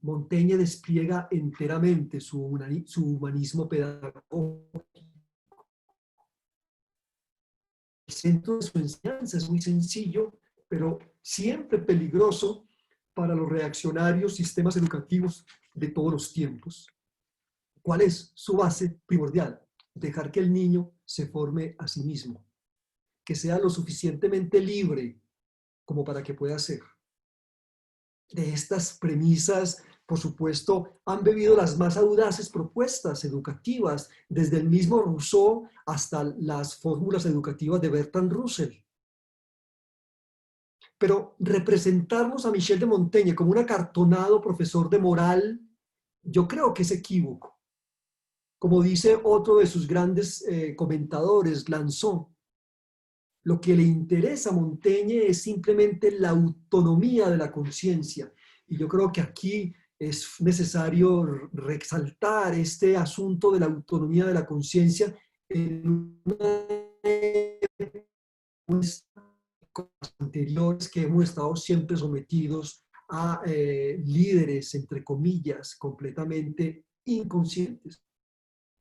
Montaigne despliega enteramente su humanismo pedagógico. El centro de su enseñanza es muy sencillo, pero siempre peligroso para los reaccionarios sistemas educativos de todos los tiempos. ¿Cuál es su base primordial? Dejar que el niño se forme a sí mismo, que sea lo suficientemente libre como para que pueda ser. De estas premisas, por supuesto, han bebido las más audaces propuestas educativas, desde el mismo Rousseau hasta las fórmulas educativas de Bertrand Russell. Pero representarnos a Michel de Montaigne como un acartonado profesor de moral, yo creo que es equívoco. Como dice otro de sus grandes comentadores, Lanson, lo que le interesa a Montaigne es simplemente la autonomía de la conciencia. Y yo creo que aquí es necesario resaltar este asunto de la autonomía de la conciencia en una anteriores que hemos estado siempre sometidos a líderes, entre comillas, completamente inconscientes.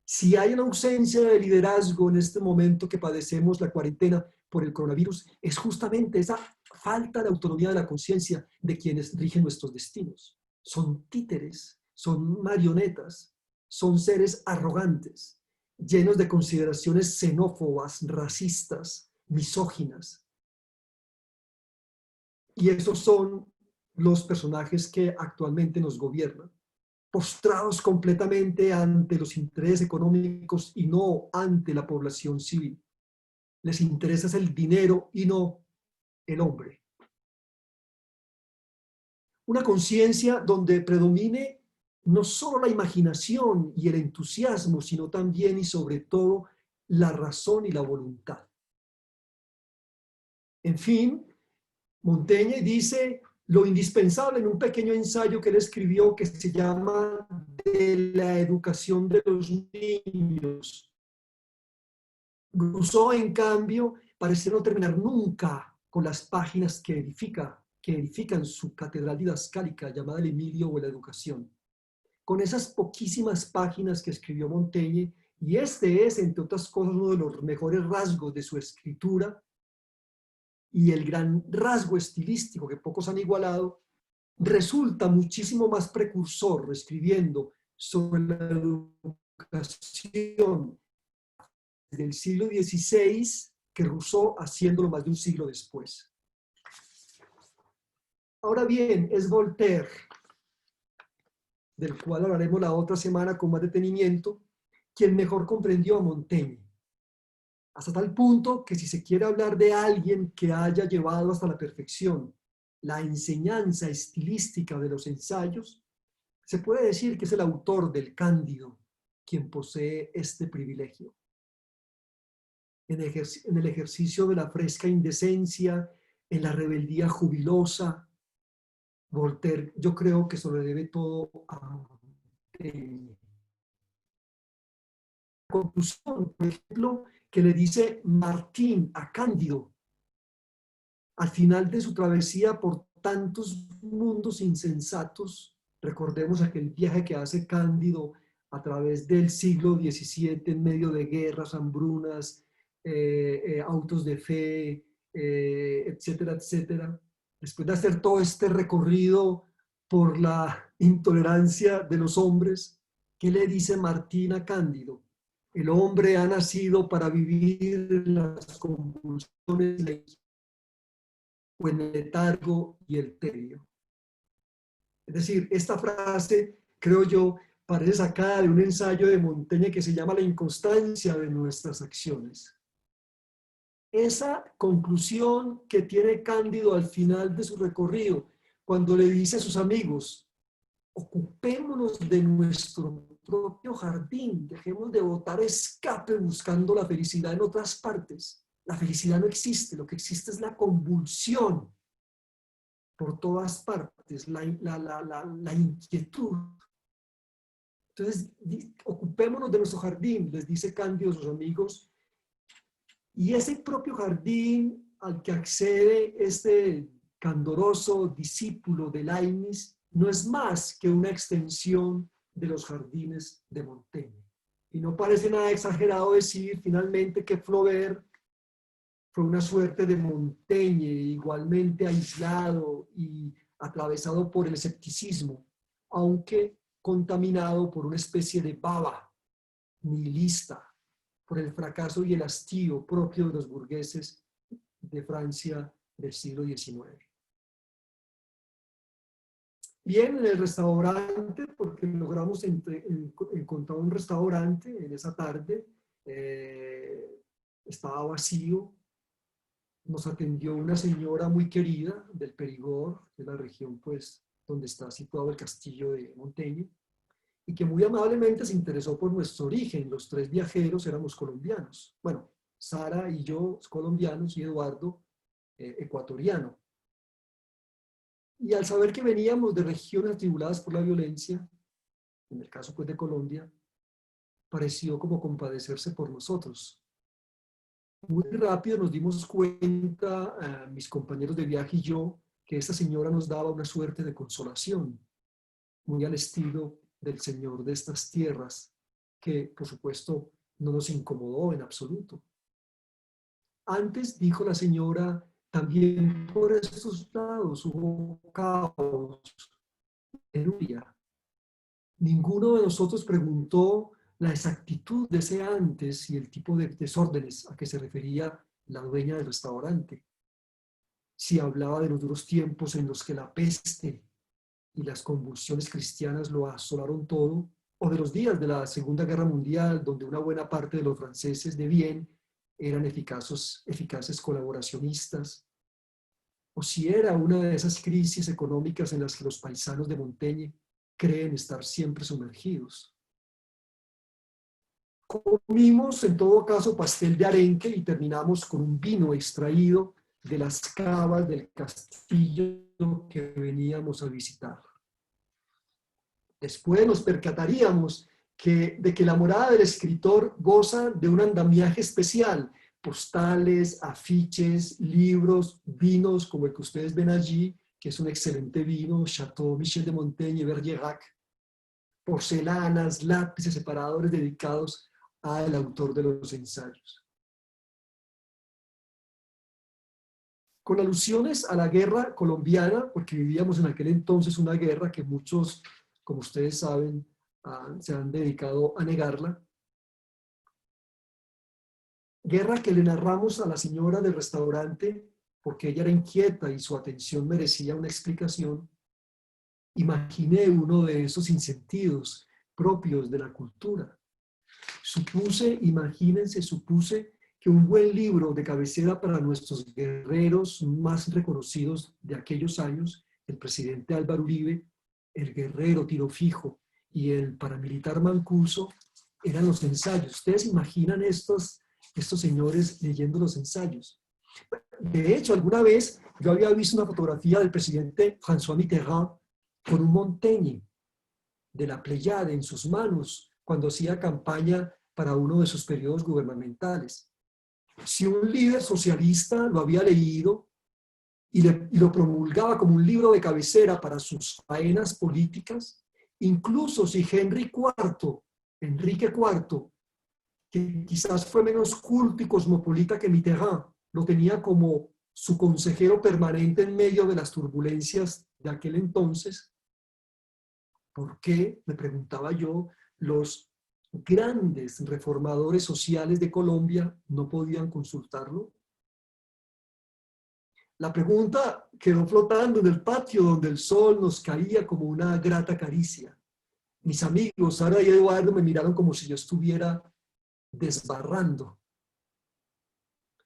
Si hay una ausencia de liderazgo en este momento que padecemos la cuarentena por el coronavirus, es justamente esa falta de autonomía de la conciencia de quienes rigen nuestros destinos. Son títeres, son marionetas, son seres arrogantes, llenos de consideraciones xenófobas, racistas, misóginas. Y esos son los personajes que actualmente nos gobiernan, postrados completamente ante los intereses económicos y no ante la población civil. Les interesa el dinero y no el hombre. Una conciencia donde predomine no solo la imaginación y el entusiasmo, sino también y sobre todo la razón y la voluntad. En fin, Montaigne dice lo indispensable en un pequeño ensayo que él escribió que se llama De la educación de los niños. Rousseau, en cambio, parece no terminar nunca con las páginas que edifican su catedral didascálica llamada el Emilio o la Educación. Con esas poquísimas páginas que escribió Montaigne, y este es, entre otras cosas, uno de los mejores rasgos de su escritura y el gran rasgo estilístico que pocos han igualado, resulta muchísimo más precursor escribiendo sobre la educación del siglo XVI que Rousseau, haciéndolo más de un siglo después. Ahora bien, es Voltaire, del cual hablaremos la otra semana con más detenimiento, quien mejor comprendió a Montaigne. Hasta tal punto que si se quiere hablar de alguien que haya llevado hasta la perfección la enseñanza estilística de los ensayos, se puede decir que es el autor del Cándido quien posee este privilegio. En el ejercicio de la fresca indecencia, en la rebeldía jubilosa, Voltaire, yo creo que se lo debe todo a Montaigne. Conclusión, por ejemplo, que le dice Martín a Cándido al final de su travesía por tantos mundos insensatos. Recordemos aquel viaje que hace Cándido a través del siglo XVII en medio de guerras, hambrunas, autos de fe, etcétera, etcétera. Después de hacer todo este recorrido por la intolerancia de los hombres, ¿qué le dice Martín a Cándido? El hombre ha nacido para vivir en las convulsiones o en el letargo y el tedio. Es decir, esta frase, creo yo, parece sacada de un ensayo de Montaigne que se llama La inconstancia de nuestras acciones. Esa conclusión que tiene Cándido al final de su recorrido, cuando le dice a sus amigos, ocupémonos de nuestro propio jardín, dejemos de botar escape buscando la felicidad en otras partes. La felicidad no existe, lo que existe es la convulsión por todas partes, la inquietud. Entonces, ocupémonos de nuestro jardín, les dice Cándido a sus amigos, y ese propio jardín al que accede este candoroso discípulo de Leibniz no es más que una extensión de los jardines de Montaigne. Y no parece nada exagerado decir finalmente que Flaubert fue una suerte de Montaigne, igualmente aislado y atravesado por el escepticismo, aunque contaminado por una especie de baba nihilista, por el fracaso y el hastío propio de los burgueses de Francia del siglo XIX. Bien, en el restaurante, porque logramos encontrar un restaurante en esa tarde, estaba vacío. Nos atendió una señora muy querida del Perigord, de la región pues donde está situado el castillo de Montaigne, y que muy amablemente se interesó por nuestro origen. Los tres viajeros éramos colombianos. Bueno, Sara y yo colombianos y Eduardo ecuatoriano. Y al saber que veníamos de regiones atribuladas por la violencia, en el caso pues de Colombia, pareció como compadecerse por nosotros. Muy rápido nos dimos cuenta, mis compañeros de viaje y yo, que esta señora nos daba una suerte de consolación, muy al estilo del Señor de estas tierras, que por supuesto no nos incomodó en absoluto. Antes, dijo la señora, también por estos lados hubo caos, penuria. Ninguno de nosotros preguntó la exactitud de ese antes y el tipo de desórdenes a que se refería la dueña del restaurante. Si hablaba de los duros tiempos en los que la peste y las convulsiones cristianas lo asolaron todo, o de los días de la Segunda Guerra Mundial, donde una buena parte de los franceses de bien eran eficaces colaboracionistas, o si era una de esas crisis económicas en las que los paisanos de Montaigne creen estar siempre sumergidos. Comimos en todo caso pastel de arenque y terminamos con un vino extraído de las cavas del castillo que veníamos a visitar. Después nos percataríamos de que la morada del escritor goza de un andamiaje especial, postales, afiches, libros, vinos como el que ustedes ven allí, que es un excelente vino, Chateau Michel de Montaigne y Bergerac, porcelanas, lápices, separadores dedicados al autor de los ensayos. Con alusiones a la guerra colombiana, porque vivíamos en aquel entonces una guerra que muchos, como ustedes saben, se han dedicado a negarla. Guerra que le narramos a la señora del restaurante porque ella era inquieta y su atención merecía una explicación. Imaginé uno de esos insentidos propios de la cultura. Supuse que un buen libro de cabecera para nuestros guerreros más reconocidos de aquellos años, el presidente Álvaro Uribe, el guerrero Tiro Fijo y el paramilitar Mancuso, eran los ensayos. ¿Ustedes imaginan estos señores leyendo los ensayos? De hecho, alguna vez yo había visto una fotografía del presidente François Mitterrand con un Montaigne de la Pléyade en sus manos cuando hacía campaña para uno de sus periodos gubernamentales. Si un líder socialista lo había leído y lo promulgaba como un libro de cabecera para sus faenas políticas, incluso si Enrique IV, que quizás fue menos culto y cosmopolita que Mitterrand, lo tenía como su consejero permanente en medio de las turbulencias de aquel entonces, ¿por qué, me preguntaba yo, los grandes reformadores sociales de Colombia no podían consultarlo? La pregunta quedó flotando en el patio donde el sol nos caía como una grata caricia. Mis amigos, Sara y Eduardo, me miraron como si yo estuviera desbarrando.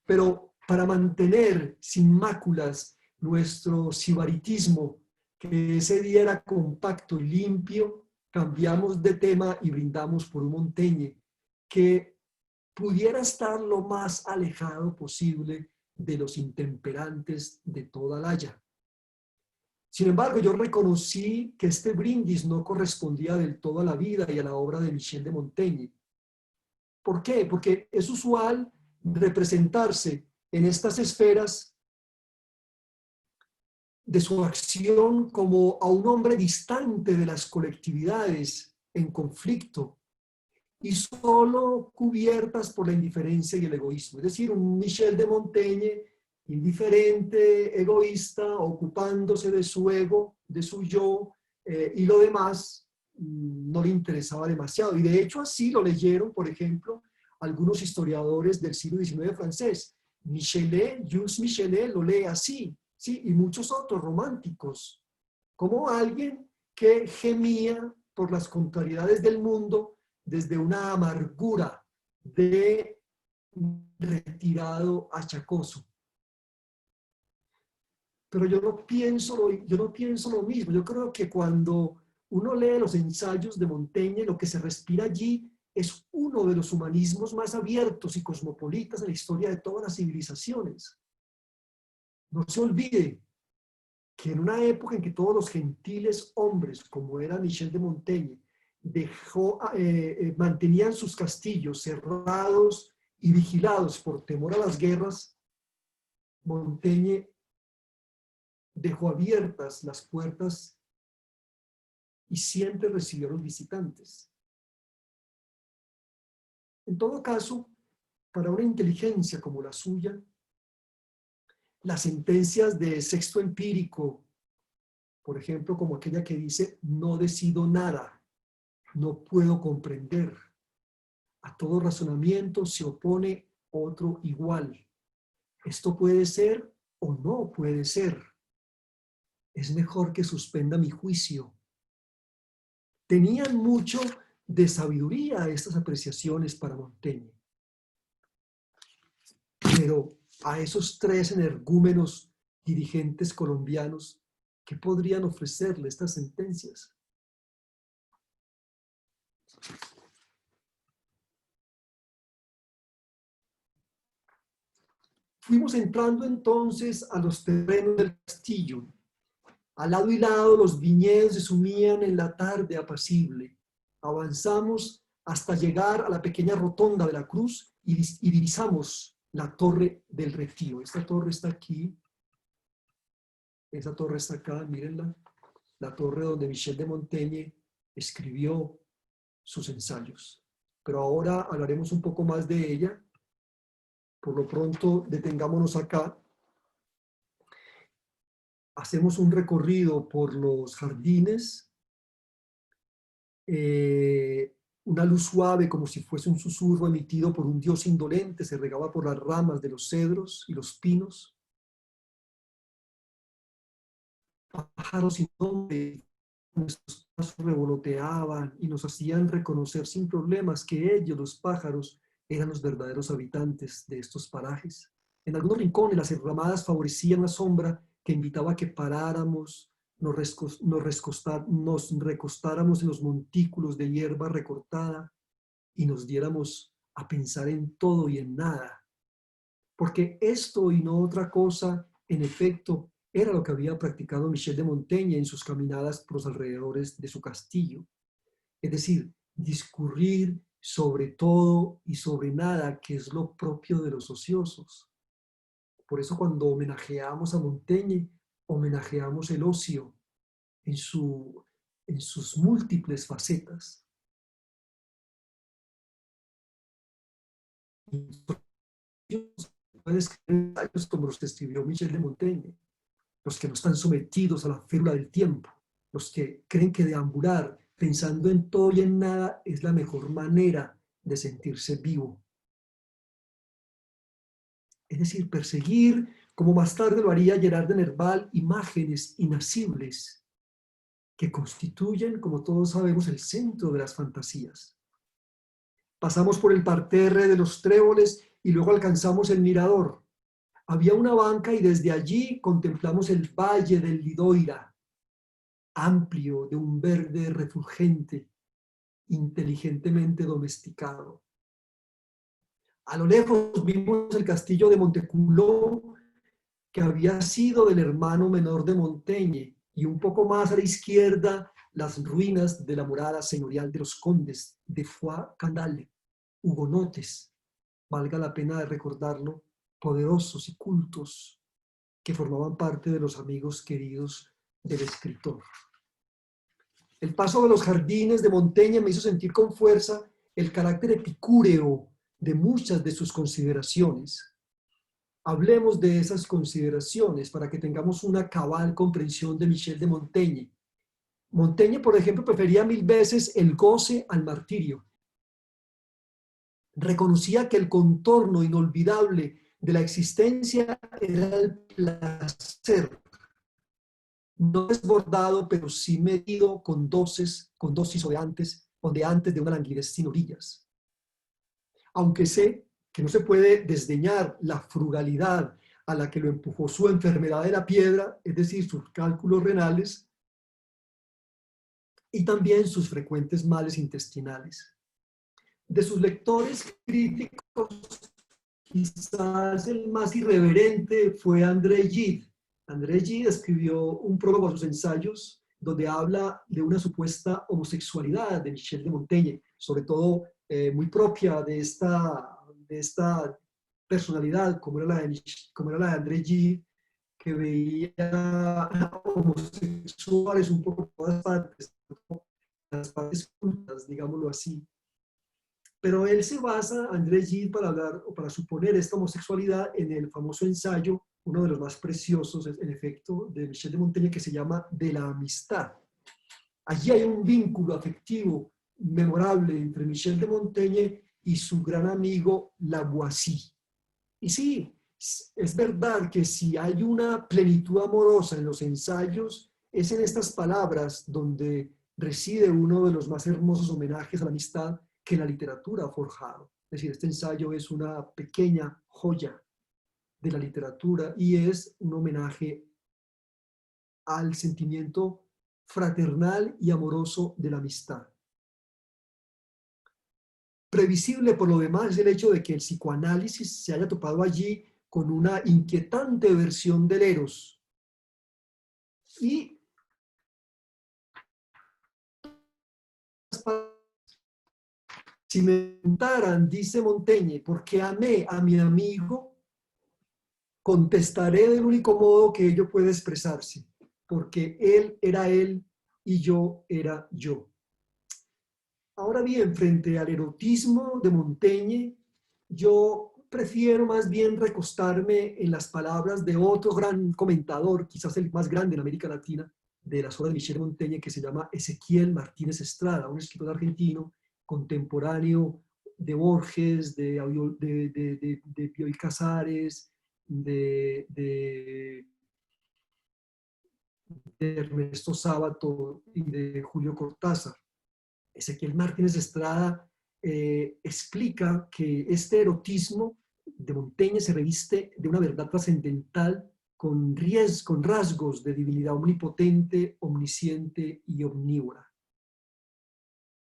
Pero para mantener sin máculas nuestro sibaritismo, que ese día era compacto y limpio, cambiamos de tema y brindamos por un Montaigne que pudiera estar lo más alejado posible de los intemperantes de toda la haya. Sin embargo, yo reconocí que este brindis no correspondía del todo a la vida y a la obra de Michel de Montaigne. ¿Por qué? Porque es usual representarse en estas esferas de su acción como a un hombre distante de las colectividades en conflicto y solo cubiertas por la indiferencia y el egoísmo. Es decir, un Michel de Montaigne indiferente, egoísta, ocupándose de su ego, de su yo, y lo demás no le interesaba demasiado. Y de hecho así lo leyeron, por ejemplo, algunos historiadores del siglo XIX francés. Michelet, Jules Michelet lo lee así, ¿sí? Y muchos otros románticos, como alguien que gemía por las contrariedades del mundo desde una amargura de retirado achacoso. Pero yo no pienso lo mismo. Yo creo que cuando uno lee los ensayos de Montaigne, lo que se respira allí es uno de los humanismos más abiertos y cosmopolitas en la historia de todas las civilizaciones. No se olvide que en una época en que todos los gentiles hombres, como era Michel de Montaigne, mantenían sus castillos cerrados y vigilados por temor a las guerras, Montaigne dejó abiertas las puertas y siempre recibió a los visitantes. En todo caso, para una inteligencia como la suya, las sentencias de sexto empírico, por ejemplo, como aquella que dice, no decido nada, no puedo comprender. A todo razonamiento se opone otro igual. Esto puede ser o no puede ser. Es mejor que suspenda mi juicio. Tenían mucho de sabiduría estas apreciaciones para Montaigne. Pero a esos tres energúmenos dirigentes colombianos, ¿qué podrían ofrecerle estas sentencias? Fuimos entrando entonces a los terrenos del castillo. Al lado y lado los viñedos se sumían en la tarde apacible. Avanzamos hasta llegar a la pequeña rotonda de la cruz y divisamos la Torre del Retiro. Esta torre está aquí, esa torre está acá, mírenla, la torre donde Michel de Montaigne escribió sus ensayos. Pero ahora hablaremos un poco más de ella. Por lo pronto, detengámonos acá. Hacemos un recorrido por los jardines. Una luz suave, como si fuese un susurro emitido por un dios indolente, se regaba por las ramas de los cedros y los pinos. Pájaros sin nombre, nuestros pasos revoloteaban y nos hacían reconocer sin problemas que ellos, los pájaros, eran los verdaderos habitantes de estos parajes. En algunos rincones las enramadas favorecían la sombra que invitaba a que paráramos, nos recostáramos en los montículos de hierba recortada y nos diéramos a pensar en todo y en nada. Porque esto y no otra cosa, en efecto, era lo que había practicado Michel de Montaigne en sus caminadas por los alrededores de su castillo. Es decir, discurrir sobre todo y sobre nada, que es lo propio de los ociosos. Por eso cuando homenajeamos a Montaigne, homenajeamos el ocio en, en sus múltiples facetas. Pueden escribir ensayos como los que escribió Michel de Montaigne, los que no están sometidos a la férula del tiempo, los que creen que deambular pensando en todo y en nada es la mejor manera de sentirse vivo. Es decir, perseguir, como más tarde lo haría Gerard de Nerval, imágenes inacibles que constituyen, como todos sabemos, el centro de las fantasías. Pasamos por el parterre de los tréboles y luego alcanzamos el mirador. Había una banca y desde allí contemplamos el valle del Lidoira, amplio, de un verde refulgente, inteligentemente domesticado. A lo lejos vimos el castillo de Monteculó, que había sido del hermano menor de Montaigne, y un poco más a la izquierda las ruinas de la morada señorial de los condes de Foix-Candale, hugonotes, valga la pena de recordarlo, poderosos y cultos, que formaban parte de los amigos queridos del escritor. El paso de los jardines de Montaigne me hizo sentir con fuerza el carácter epicúreo de muchas de sus consideraciones. Hablemos de esas consideraciones para que tengamos una cabal comprensión de Michel de Montaigne. Montaigne, por ejemplo, prefería 1000 veces el goce al martirio. Reconocía que el contorno inolvidable de la existencia era el placer, no desbordado, pero sí medido con dosis ondeantes de una languidez sin orillas. Aunque sé que no se puede desdeñar la frugalidad a la que lo empujó su enfermedad de la piedra, es decir, sus cálculos renales, y también sus frecuentes males intestinales. De sus lectores críticos, quizás el más irreverente fue André Gide. André Gide escribió un prólogo a sus ensayos donde habla de una supuesta homosexualidad de Michel de Montaigne, sobre todo muy propia de esta personalidad, como era la de André Gide, que veía homosexuales un poco por todas partes, las partes cultas, digámoslo así. Pero él se basa, André Gide, para hablar o para suponer esta homosexualidad en el famoso ensayo, uno de los más preciosos, en efecto, de Michel de Montaigne, que se llama De la amistad. Allí hay un vínculo afectivo memorable entre Michel de Montaigne y su gran amigo Lavoisier. Y sí, es verdad que si hay una plenitud amorosa en los ensayos, es en estas palabras donde reside uno de los más hermosos homenajes a la amistad que la literatura ha forjado. Es decir, este ensayo es una pequeña joya de la literatura y es un homenaje al sentimiento fraternal y amoroso de la amistad. Previsible por lo demás es el hecho de que el psicoanálisis se haya topado allí con una inquietante versión del Eros. Y Si me preguntaran, dice Montaigne, ¿por qué amé a mi amigo? Contestaré del único modo que ello puede expresarse, porque él era él y yo era yo. Ahora bien, frente al erotismo de Montaigne, yo prefiero más bien recostarme en las palabras de otro gran comentador, quizás el más grande en América Latina, de las obras de Michel Montaigne, que se llama Ezequiel Martínez Estrada, un escritor argentino contemporáneo de Borges, de Bioy Casares, de Ernesto Sábato y de Julio Cortázar. Ezequiel Martínez Estrada explica que este erotismo de Montaigne se reviste de una verdad trascendental con rasgos de divinidad omnipotente, omnisciente y omnívora.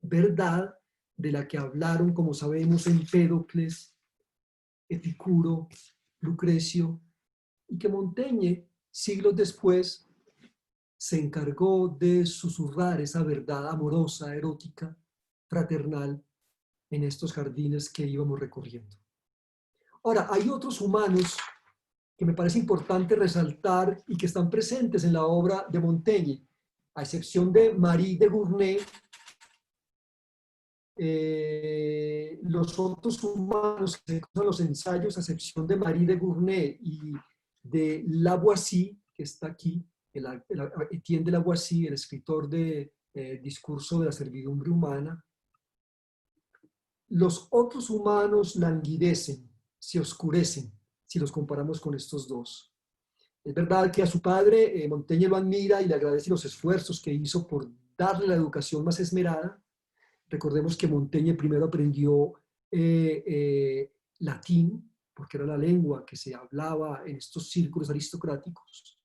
Verdad de la que hablaron, como sabemos, Empédocles, Epicuro, Lucrecio, y que Montaigne, siglos después, se encargó de susurrar esa verdad amorosa, erótica, fraternal, en estos jardines que íbamos recorriendo. Ahora, hay otros humanos que me parece importante resaltar y que están presentes en la obra de Montaigne, a excepción de Marie de Gournay. Los otros humanos que son los ensayos, a excepción de Marie de Gournay y de Lavoisier, que está aquí, Etienne de Lavoisier, el escritor de Discurso de la servidumbre humana, los otros humanos languidecen, se oscurecen, si los comparamos con estos dos. Es verdad que a su padre Montaigne lo admira y le agradece los esfuerzos que hizo por darle la educación más esmerada. Recordemos que Montaigne primero aprendió latín, porque era la lengua que se hablaba en estos círculos aristocráticos.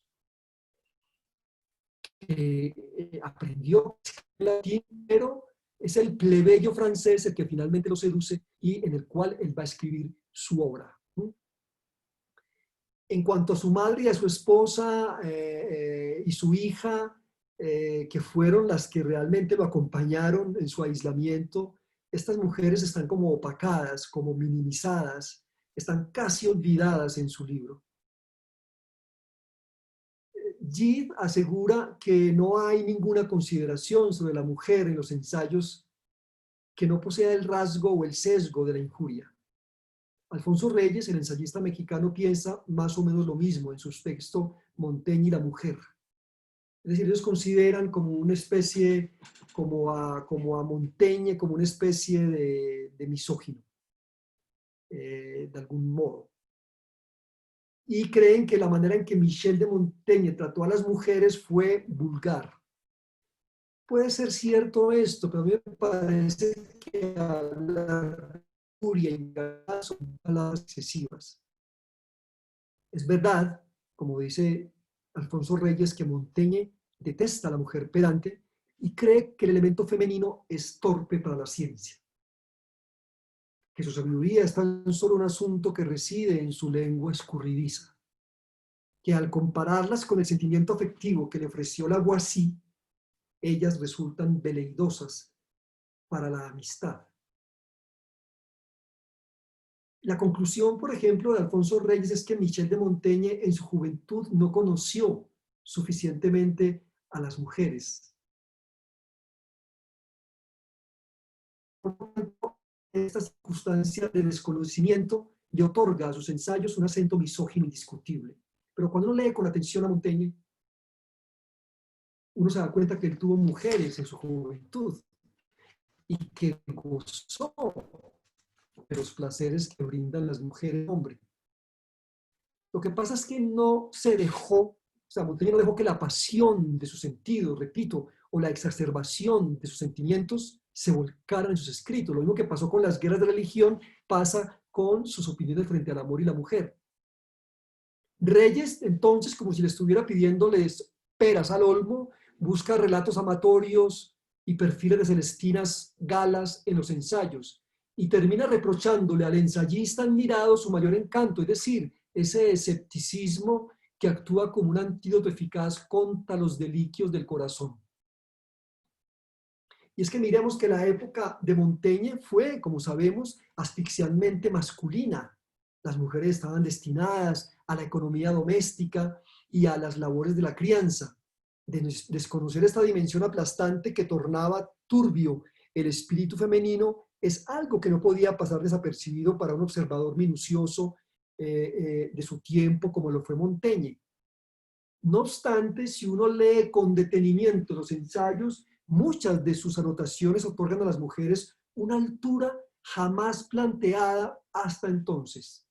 Aprendió latín, pero es el plebeyo francés el que finalmente lo seduce y en el cual él va a escribir su obra. En cuanto a su madre y a su esposa y su hija, que fueron las que realmente lo acompañaron en su aislamiento, estas mujeres están como opacadas, como minimizadas, están casi olvidadas en su libro. Gide asegura que no hay ninguna consideración sobre la mujer en los ensayos que no posea el rasgo o el sesgo de la injuria. Alfonso Reyes, el ensayista mexicano, piensa más o menos lo mismo en su texto Montaigne y la mujer. Es decir, ellos consideran como una especie, como a Montaigne, como una especie de misógino, de algún modo. Y creen que la manera en que Michel de Montaigne trató a las mujeres fue vulgar. Puede ser cierto esto, pero a mí me parece que hablar furia y son palabras excesivas. Es verdad, como dice Alfonso Reyes, que Montaigne detesta a la mujer pedante y cree que el elemento femenino es torpe para la ciencia, que su sabiduría es tan solo un asunto que reside en su lengua escurridiza, que al compararlas con el sentimiento afectivo que le ofreció Lavoisier, ellas resultan veleidosas para la amistad. La conclusión, por ejemplo, de Alfonso Reyes es que Michel de Montaigne en su juventud no conoció suficientemente a las mujeres. Por lo tanto, esta circunstancia de desconocimiento le otorga a sus ensayos un acento misógino indiscutible. Pero cuando uno lee con atención a Montaigne, uno se da cuenta que él tuvo mujeres en su juventud y que gozó de los placeres que brindan las mujeres hombre. Lo que pasa es que no se dejó, o sea, Montaigne no dejó que la pasión de sus sentidos, repito, o la exacerbación de sus sentimientos se volcaran en sus escritos. Lo mismo que pasó con las guerras de religión pasa con sus opiniones frente al amor y la mujer. Reyes, entonces, como si le estuviera pidiéndoles peras al olmo, busca relatos amatorios y perfiles de Celestinas Galas en los ensayos y termina reprochándole al ensayista admirado su mayor encanto, es decir, ese escepticismo que actúa como un antídoto eficaz contra los delicios del corazón. Y es que miremos que la época de Montaigne fue, como sabemos, asfixiantemente masculina. Las mujeres estaban destinadas a la economía doméstica y a las labores de la crianza. Desconocer esta dimensión aplastante que tornaba turbio el espíritu femenino es algo que no podía pasar desapercibido para un observador minucioso de su tiempo como lo fue Montaigne. No obstante, si uno lee con detenimiento los ensayos, muchas de sus anotaciones otorgan a las mujeres una altura jamás planteada hasta entonces.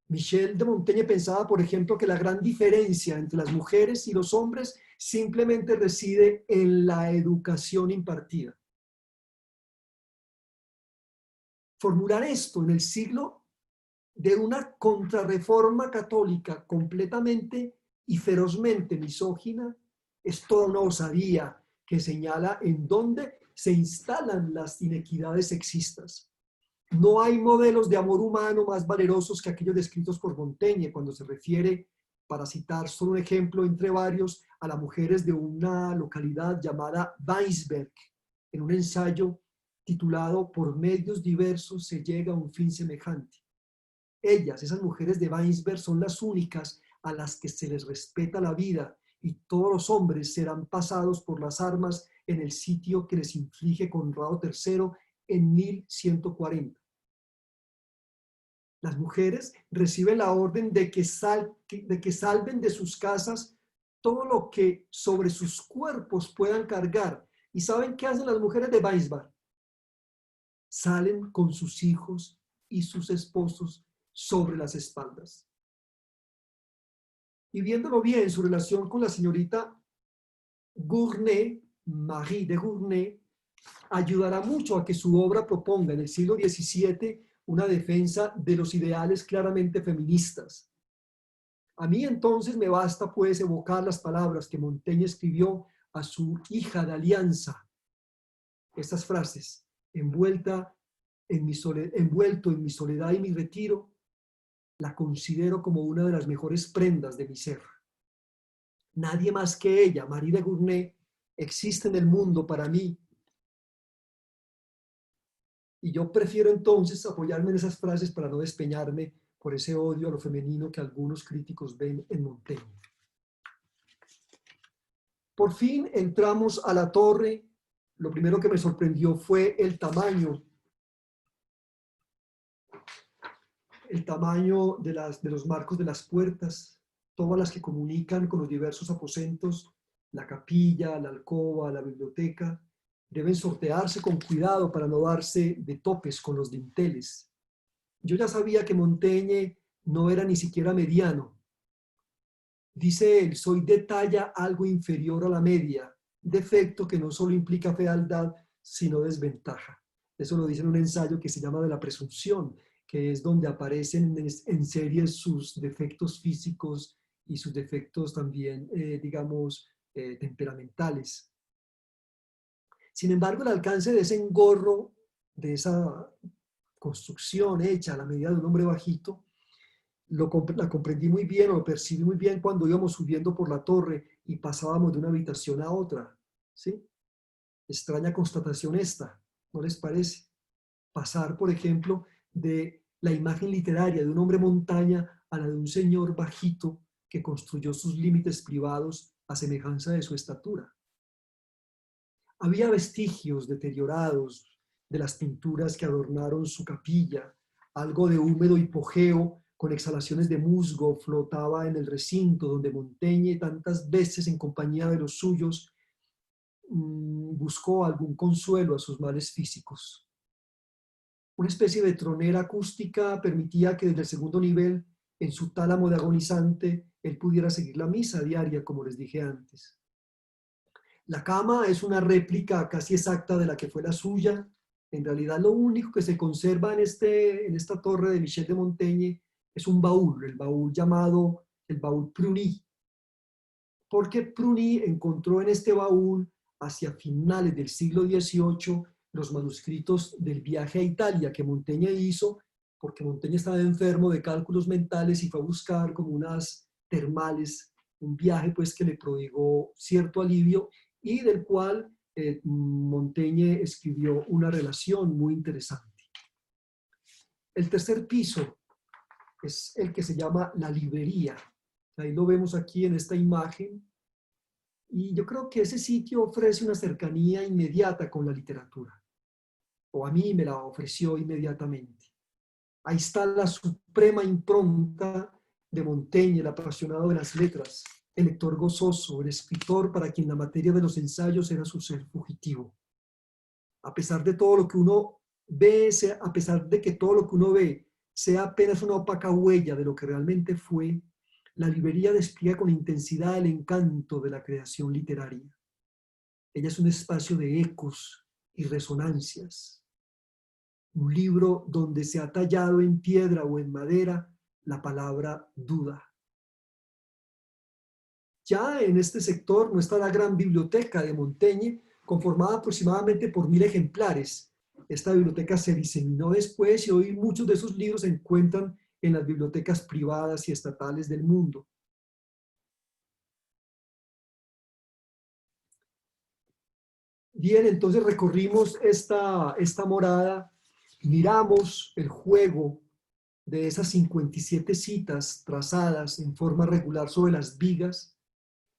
Michel de Montaigne pensaba, por ejemplo, que la gran diferencia entre las mujeres y los hombres simplemente reside en la educación impartida. Formular esto en el siglo de una contrarreforma católica completamente y ferozmente misógina es toda una osadía que señala en dónde se instalan las inequidades sexistas. No hay modelos de amor humano más valerosos que aquellos descritos por Montaigne cuando se refiere, para citar solo un ejemplo entre varios, a las mujeres de una localidad llamada Weinsberg, en un ensayo titulado Por medios diversos se llega a un fin semejante. Ellas, esas mujeres de Weinsberg, son las únicas a las que se les respeta la vida y todos los hombres serán pasados por las armas en el sitio que les inflige Conrado III en 1140. Las mujeres reciben la orden de que salven de sus casas todo lo que sobre sus cuerpos puedan cargar. ¿Y saben qué hacen las mujeres de Weinsberg? Salen con sus hijos y sus esposos sobre las espaldas. Y viéndolo bien, su relación con la señorita Gournay, Marie de Gournay, ayudará mucho a que su obra proponga en el siglo XVII una defensa de los ideales claramente feministas. A mí entonces me basta pues evocar las palabras que Montaigne escribió a su hija de alianza. Estas frases: envuelto en mi soledad y mi retiro, la considero como una de las mejores prendas de mi ser. Nadie más que ella, Marie de Gournay, existe en el mundo para mí. Y yo prefiero entonces apoyarme en esas frases para no despeñarme por ese odio a lo femenino que algunos críticos ven en Montaigne. Por fin entramos a la torre. Lo primero que me sorprendió fue el tamaño de los marcos de las puertas, todas las que comunican con los diversos aposentos, la capilla, la alcoba, la biblioteca, deben sortearse con cuidado para no darse de topes con los dinteles. Yo ya sabía que Montaigne no era ni siquiera mediano. Dice él: soy de talla algo inferior a la media, defecto que no solo implica fealdad, sino desventaja. Eso lo dice en un ensayo que se llama De la presunción, que es donde aparecen en serie sus defectos físicos y sus defectos también, temperamentales. Sin embargo, el alcance de ese engorro, de esa construcción hecha a la medida de un hombre bajito, la comprendí muy bien, o lo percibí muy bien cuando íbamos subiendo por la torre y pasábamos de una habitación a otra, ¿sí? Extraña constatación esta, ¿no les parece? Pasar, por ejemplo, de la imagen literaria de un hombre montaña a la de un señor bajito que construyó sus límites privados a semejanza de su estatura. Había vestigios deteriorados de las pinturas que adornaron su capilla, algo de húmedo hipogeo con exhalaciones de musgo flotaba en el recinto donde Montaigne, tantas veces en compañía de los suyos, buscó algún consuelo a sus males físicos. Una especie de tronera acústica permitía que desde el segundo nivel, en su tálamo de agonizante, él pudiera seguir la misa diaria, como les dije antes. La cama es una réplica casi exacta de la que fue la suya. En realidad, lo único que se conserva en esta torre de Michel de Montaigne es un baúl, el baúl llamado el baúl Pruny, porque Pruny encontró en este baúl, hacia finales del siglo XVIII, los manuscritos del viaje a Italia que Montaigne hizo, porque Montaigne estaba enfermo de cálculos mentales y fue a buscar como unas termales, un viaje pues que le prodigó cierto alivio y del cual Montaigne escribió una relación muy interesante. El tercer piso es el que se llama la librería. Ahí lo vemos aquí en esta imagen. Y yo creo que ese sitio ofrece una cercanía inmediata con la literatura. O a mí me la ofreció inmediatamente. Ahí está la suprema impronta de Montaigne, el apasionado de las letras, el lector gozoso, el escritor para quien la materia de los ensayos era su ser fugitivo. A pesar de todo lo que uno ve, a pesar de que todo lo que uno ve sea apenas una opaca huella de lo que realmente fue, la librería despliega con intensidad el encanto de la creación literaria. Ella es un espacio de ecos y resonancias. Un libro donde se ha tallado en piedra o en madera la palabra duda. Ya en este sector no está la gran biblioteca de Montaigne, conformada aproximadamente por 1000 ejemplares. Esta biblioteca se diseminó después y hoy muchos de esos libros se encuentran en las bibliotecas privadas y estatales del mundo. Bien, entonces recorrimos esta morada, miramos el juego de esas 57 citas trazadas en forma regular sobre las vigas,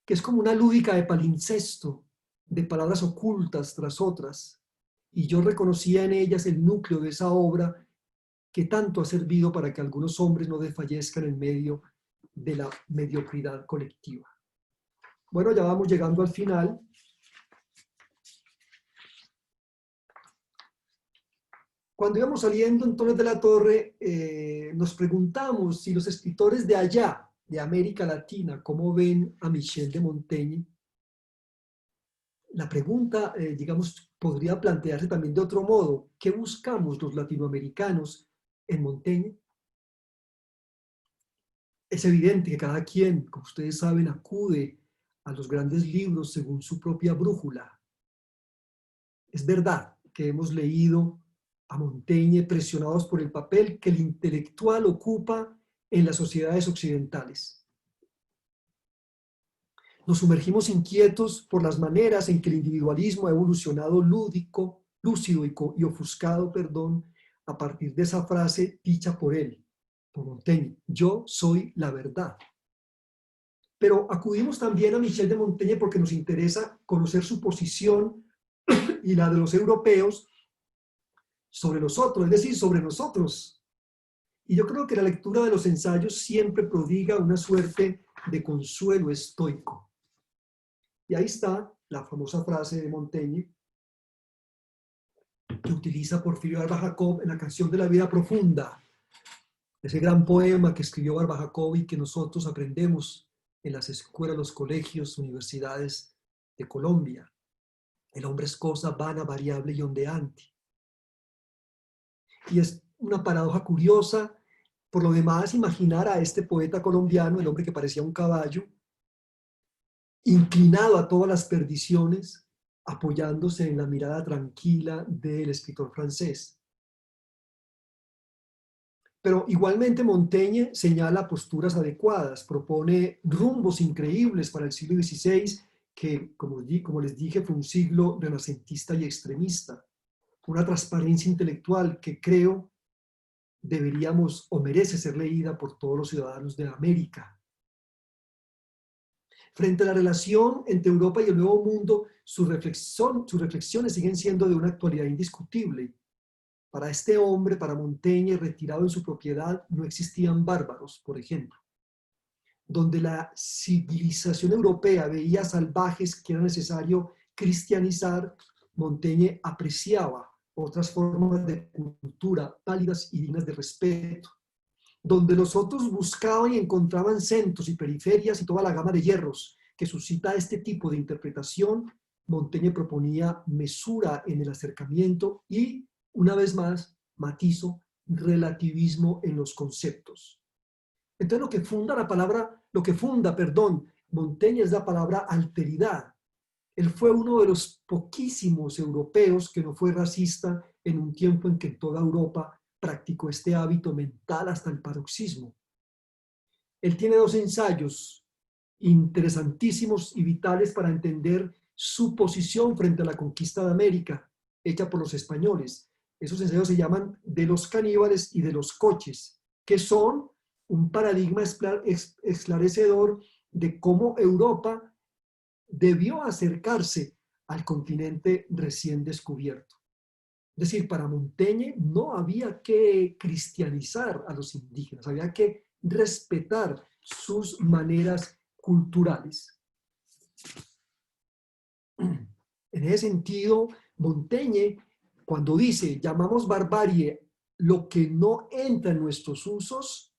que es como una lúdica de palincesto, de palabras ocultas tras otras, y yo reconocía en ellas el núcleo de esa obra que tanto ha servido para que algunos hombres no desfallezcan en medio de la mediocridad colectiva. Bueno, ya vamos llegando al final. Cuando íbamos saliendo en Torres de la Torre, nos preguntamos si los escritores de allá, de América Latina, cómo ven a Michel de Montaigne. La pregunta, digamos, podría plantearse también de otro modo. ¿Qué buscamos los latinoamericanos en Montaigne? Es evidente que cada quien, como ustedes saben, acude a los grandes libros según su propia brújula. Es verdad que hemos leído a Montaigne presionados por el papel que el intelectual ocupa en las sociedades occidentales. Nos sumergimos inquietos por las maneras en que el individualismo ha evolucionado lúdico, lúcido y ofuscado, a partir de esa frase dicha por él, por Montaigne: yo soy la verdad. Pero acudimos también a Michel de Montaigne porque nos interesa conocer su posición y la de los europeos sobre los otros, es decir, sobre nosotros. Y yo creo que la lectura de los ensayos siempre prodiga una suerte de consuelo estoico. Y ahí está la famosa frase de Montaigne que utiliza Porfirio Barba Jacob en la canción de la vida profunda, ese gran poema que escribió Barba Jacob y que nosotros aprendemos en las escuelas, los colegios, universidades de Colombia. El hombre es cosa vana, variable y ondeante. Y es una paradoja curiosa, por lo demás, imaginar a este poeta colombiano, el hombre que parecía un caballo, inclinado a todas las perdiciones, apoyándose en la mirada tranquila del escritor francés. Pero igualmente Montaigne señala posturas adecuadas, propone rumbos increíbles para el siglo XVI, que, como les dije, fue un siglo renacentista y extremista. Una transparencia intelectual que creo deberíamos o merece ser leída por todos los ciudadanos de América. Frente a la relación entre Europa y el Nuevo Mundo, sus reflexiones siguen siendo de una actualidad indiscutible. Para este hombre, para Montaigne, retirado en su propiedad, no existían bárbaros, por ejemplo. Donde la civilización europea veía salvajes que era necesario cristianizar, Montaigne apreciaba otras formas de cultura válidas y dignas de respeto. Donde los otros buscaban y encontraban centros y periferias y toda la gama de hierros que suscita este tipo de interpretación, Montaigne proponía mesura en el acercamiento y, una vez más, matizo, relativismo en los conceptos. Entonces lo que funda, Montaigne es la palabra alteridad. Él fue uno de los poquísimos europeos que no fue racista en un tiempo en que en toda Europa practicó este hábito mental hasta el paroxismo. Él tiene dos ensayos interesantísimos y vitales para entender su posición frente a la conquista de América, hecha por los españoles. Esos ensayos se llaman De los caníbales y de los coches, que son un paradigma esclarecedor de cómo Europa debió acercarse al continente recién descubierto. Es decir, para Montaigne no había que cristianizar a los indígenas, había que respetar sus maneras culturales. En ese sentido, Montaigne, cuando dice, llamamos barbarie lo que no entra en nuestros usos,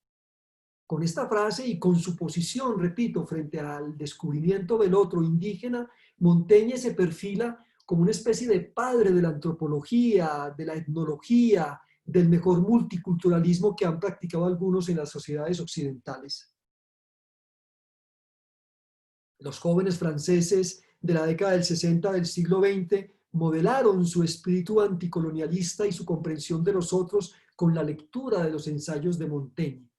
con esta frase y con su posición, repito, frente al descubrimiento del otro indígena, Montaigne se perfila como una especie de padre de la antropología, de la etnología, del mejor multiculturalismo que han practicado algunos en las sociedades occidentales. Los jóvenes franceses de la década del 60 del siglo XX modelaron su espíritu anticolonialista y su comprensión de los otros con la lectura de los ensayos de Montaigne.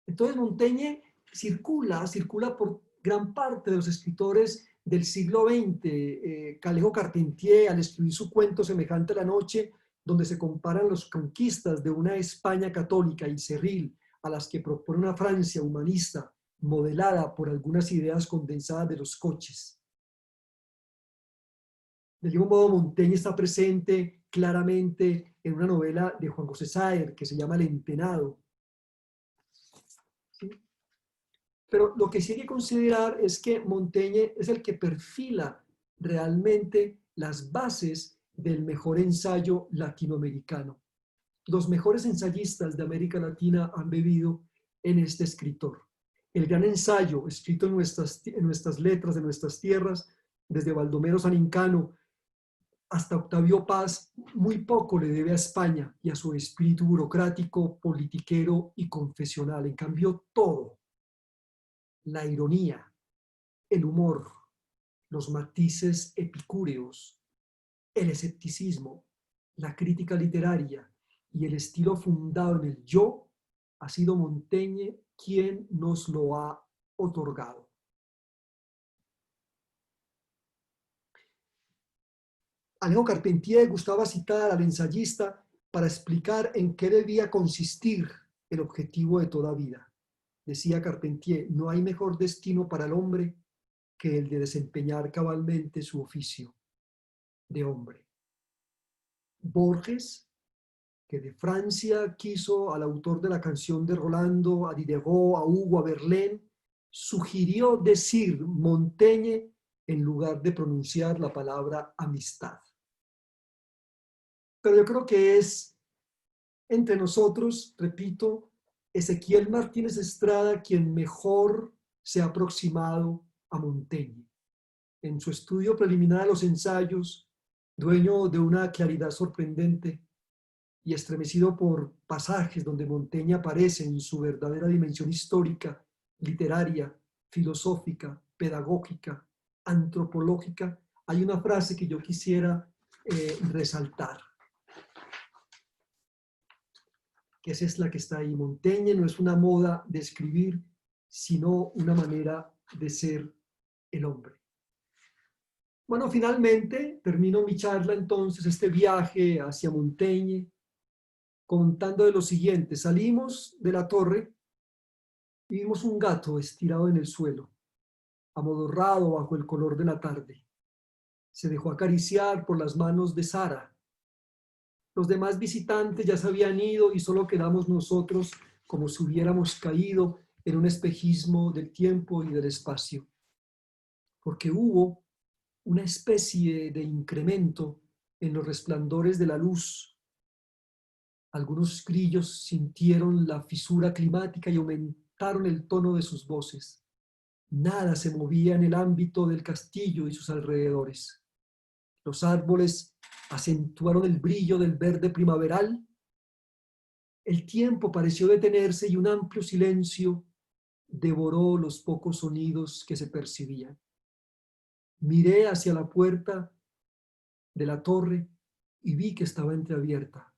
Entonces Montaigne circula por gran parte de los escritores del siglo XX. Alejo Carpentier, al escribir su cuento Semejante a la noche, donde se comparan las conquistas de una España católica y cerril a las que propone una Francia humanista, modelada por algunas ideas condensadas de los coches. Del mismo modo, Montaigne está presente claramente en una novela de Juan José Saer que se llama El Entenado. ¿Sí? Pero lo que sí hay que considerar es que Montaigne es el que perfila realmente las bases del mejor ensayo latinoamericano. Los mejores ensayistas de América Latina han bebido en este escritor. El gran ensayo escrito en nuestras letras, de nuestras tierras, desde Baldomero Sanincano hasta Octavio Paz, muy poco le debe a España y a su espíritu burocrático, politiquero y confesional. En cambio, todo, la ironía, el humor, los matices epicúreos, el escepticismo, la crítica literaria y el estilo fundado en el yo, ha sido Montaigne quien nos lo ha otorgado. Alejo Carpentier gustaba citar al ensayista para explicar en qué debía consistir el objetivo de toda vida. Decía Carpentier, no hay mejor destino para el hombre que el de desempeñar cabalmente su oficio de hombre. Borges, que de Francia quiso al autor de la canción de Rolando, a Diderot, a Hugo, a Verlaine, sugirió decir Montaigne en lugar de pronunciar la palabra amistad. Pero yo creo que es entre nosotros, repito, Ezequiel Martínez Estrada quien mejor se ha aproximado a Montaigne. En su estudio preliminar a los ensayos, dueño de una claridad sorprendente y estremecido por pasajes donde Montaigne aparece en su verdadera dimensión histórica, literaria, filosófica, pedagógica, antropológica, hay una frase que yo quisiera resaltar, que esa es la que está ahí. Montaigne no es una moda de escribir, sino una manera de ser el hombre. Bueno, finalmente termino mi charla entonces, este viaje hacia Montaigne, contando de lo siguiente. Salimos de la torre y vimos un gato estirado en el suelo, amodorrado bajo el color de la tarde. Se dejó acariciar por las manos de Sara. Los demás visitantes ya se habían ido y solo quedamos nosotros como si hubiéramos caído en un espejismo del tiempo y del espacio. Porque hubo una especie de incremento en los resplandores de la luz. Algunos grillos sintieron la fisura climática y aumentaron el tono de sus voces. Nada se movía en el ámbito del castillo y sus alrededores. Los árboles acentuaron el brillo del verde primaveral. El tiempo pareció detenerse y un amplio silencio devoró los pocos sonidos que se percibían. Miré hacia la puerta de la torre y vi que estaba entreabierta.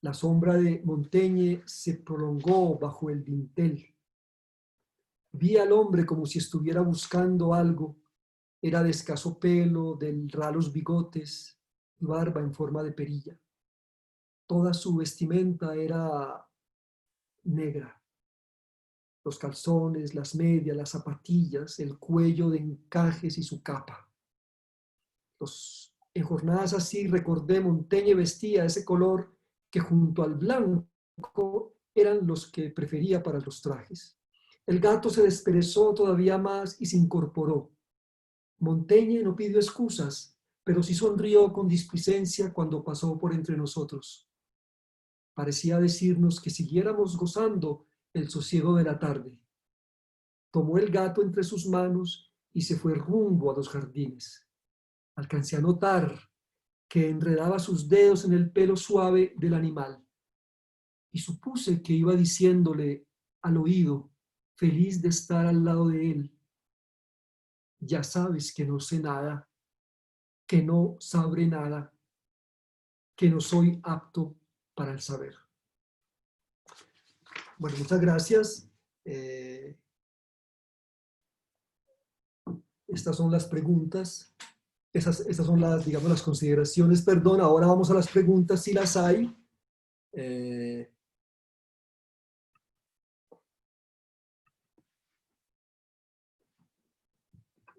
La sombra de Montaigne se prolongó bajo el dintel. Vi al hombre como si estuviera buscando algo. Era de escaso pelo, de ralos bigotes y barba en forma de perilla. Toda su vestimenta era negra. Los calzones, las medias, las zapatillas, el cuello de encajes y su capa. En jornadas así recordé Montaigne vestía ese color que junto al blanco eran los que prefería para los trajes. El gato se desperezó todavía más y se incorporó. Montaigne no pidió excusas, pero sí sonrió con displicencia cuando pasó por entre nosotros. Parecía decirnos que siguiéramos gozando el sosiego de la tarde. Tomó el gato entre sus manos y se fue rumbo a los jardines. Alcancé a notar que enredaba sus dedos en el pelo suave del animal y supuse que iba diciéndole al oído, feliz de estar al lado de él: ya sabes que no sé nada, que no sabré nada, que no soy apto para el saber. Bueno, muchas gracias. Estas son las preguntas. Estas son las, digamos, las consideraciones. Perdón, ahora vamos a las preguntas si las hay. Eh,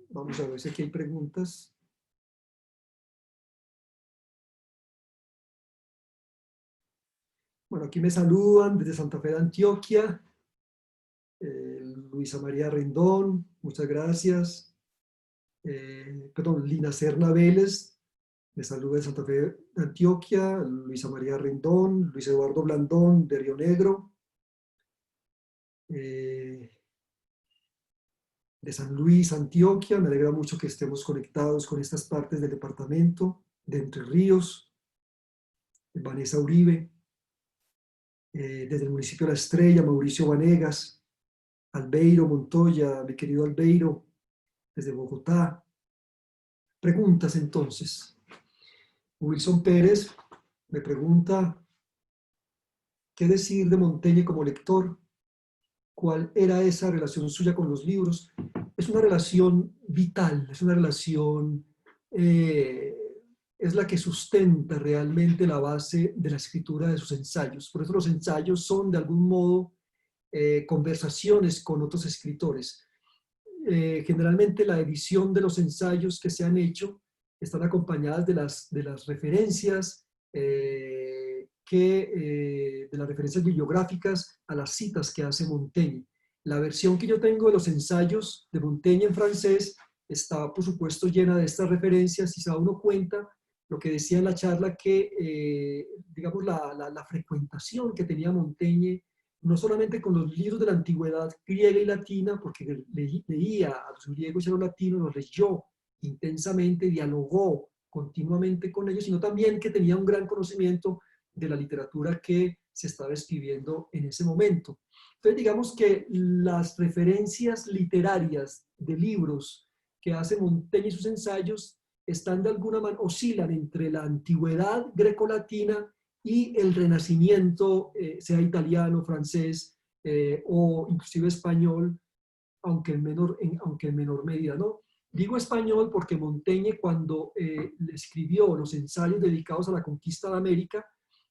Vamos a ver si aquí hay preguntas. Bueno, aquí me saludan desde Santa Fe de Antioquia. Luisa María Rendón, muchas gracias. Perdón, Lina Serna Vélez, me saluda de Santa Fe de Antioquia. Luisa María Rendón, Luis Eduardo Blandón de Río Negro. De San Luis, Antioquia. Me alegra mucho que estemos conectados con estas partes del departamento de Entre Ríos. Vanessa Uribe, desde el municipio de La Estrella, Mauricio Vanegas, Albeiro Montoya, mi querido Albeiro, desde Bogotá. Preguntas entonces. Wilson Pérez me pregunta, ¿qué decir de Montaigne como lector? ¿Cuál era esa relación suya con los libros? Es una relación vital, es una relación, es la que sustenta realmente la base de la escritura de sus ensayos. Por eso los ensayos son de algún modo conversaciones con otros escritores. Generalmente la edición de los ensayos que se han hecho están acompañadas de las referencias de las referencias bibliográficas a las citas que hace Montaigne. La versión que yo tengo de los ensayos de Montaigne en francés está, por supuesto, llena de estas referencias y se da uno cuenta lo que decía en la charla que, digamos, la frecuentación que tenía Montaigne no solamente con los libros de la antigüedad griega y latina, porque leía a los griegos y a los latinos, los leyó intensamente, dialogó continuamente con ellos, sino también que tenía un gran conocimiento de la literatura que se estaba escribiendo en ese momento. Entonces, digamos que las referencias literarias de libros que hace Montaigne y sus ensayos están de alguna manera, oscilan entre la antigüedad grecolatina y el Renacimiento, sea italiano, francés o inclusive español, aunque en menor medida, ¿no? Digo español porque Montaigne, cuando le escribió los ensayos dedicados a la conquista de América,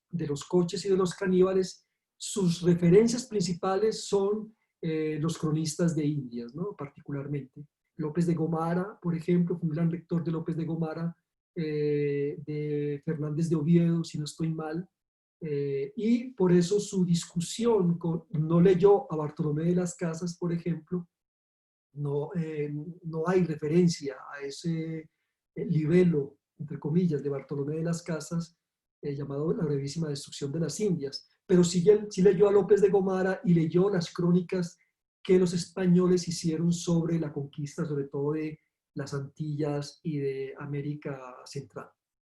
de los coches y de los caníbales, sus referencias principales son los cronistas de Indias, ¿no? Particularmente. López de Gomara, por ejemplo, fue un gran lector de López de Gomara, de Fernández de Oviedo, si no estoy mal, y por eso su discusión no leyó a Bartolomé de las Casas, por ejemplo, no hay referencia a ese libelo, entre comillas, de Bartolomé de las Casas, llamado La brevísima destrucción de las Indias, pero sí leyó a López de Gomara y leyó las crónicas que los españoles hicieron sobre la conquista, sobre todo de las Antillas y de América Central.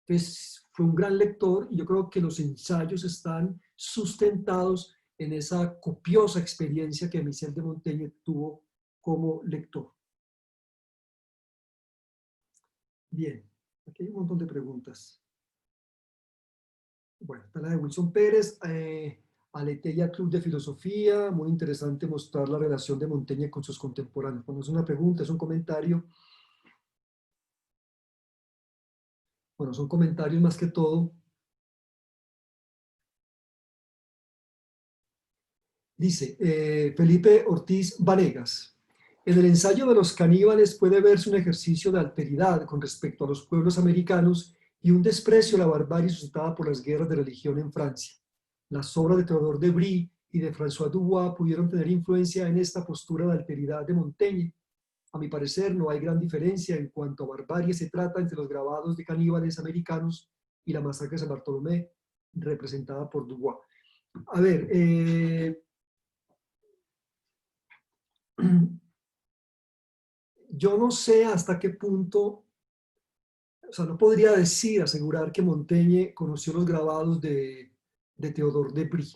Entonces, fue un gran lector y yo creo que los ensayos están sustentados en esa copiosa experiencia que Michel de Montaigne tuvo como lector. Bien, aquí hay un montón de preguntas. Bueno, está la de Wilson Pérez. Aleteia Club de Filosofía, muy interesante mostrar la relación de Montaigne con sus contemporáneos. Bueno, es una pregunta, es un comentario. Bueno, son comentarios más que todo. Dice Felipe Ortiz Vanegas. En el ensayo de los caníbales puede verse un ejercicio de alteridad con respecto a los pueblos americanos y un desprecio a la barbarie suscitada por las guerras de religión en Francia. Las obras de Théodore de Brie y de François Dubois pudieron tener influencia en esta postura de alteridad de Montaigne. A mi parecer, no hay gran diferencia en cuanto a barbarie se trata entre los grabados de caníbales americanos y la masacre de San Bartolomé, representada por Dubois. A ver, yo no sé hasta qué punto, o sea, no podría decir, asegurar que Montaigne conoció los grabados de Théodore de Brie.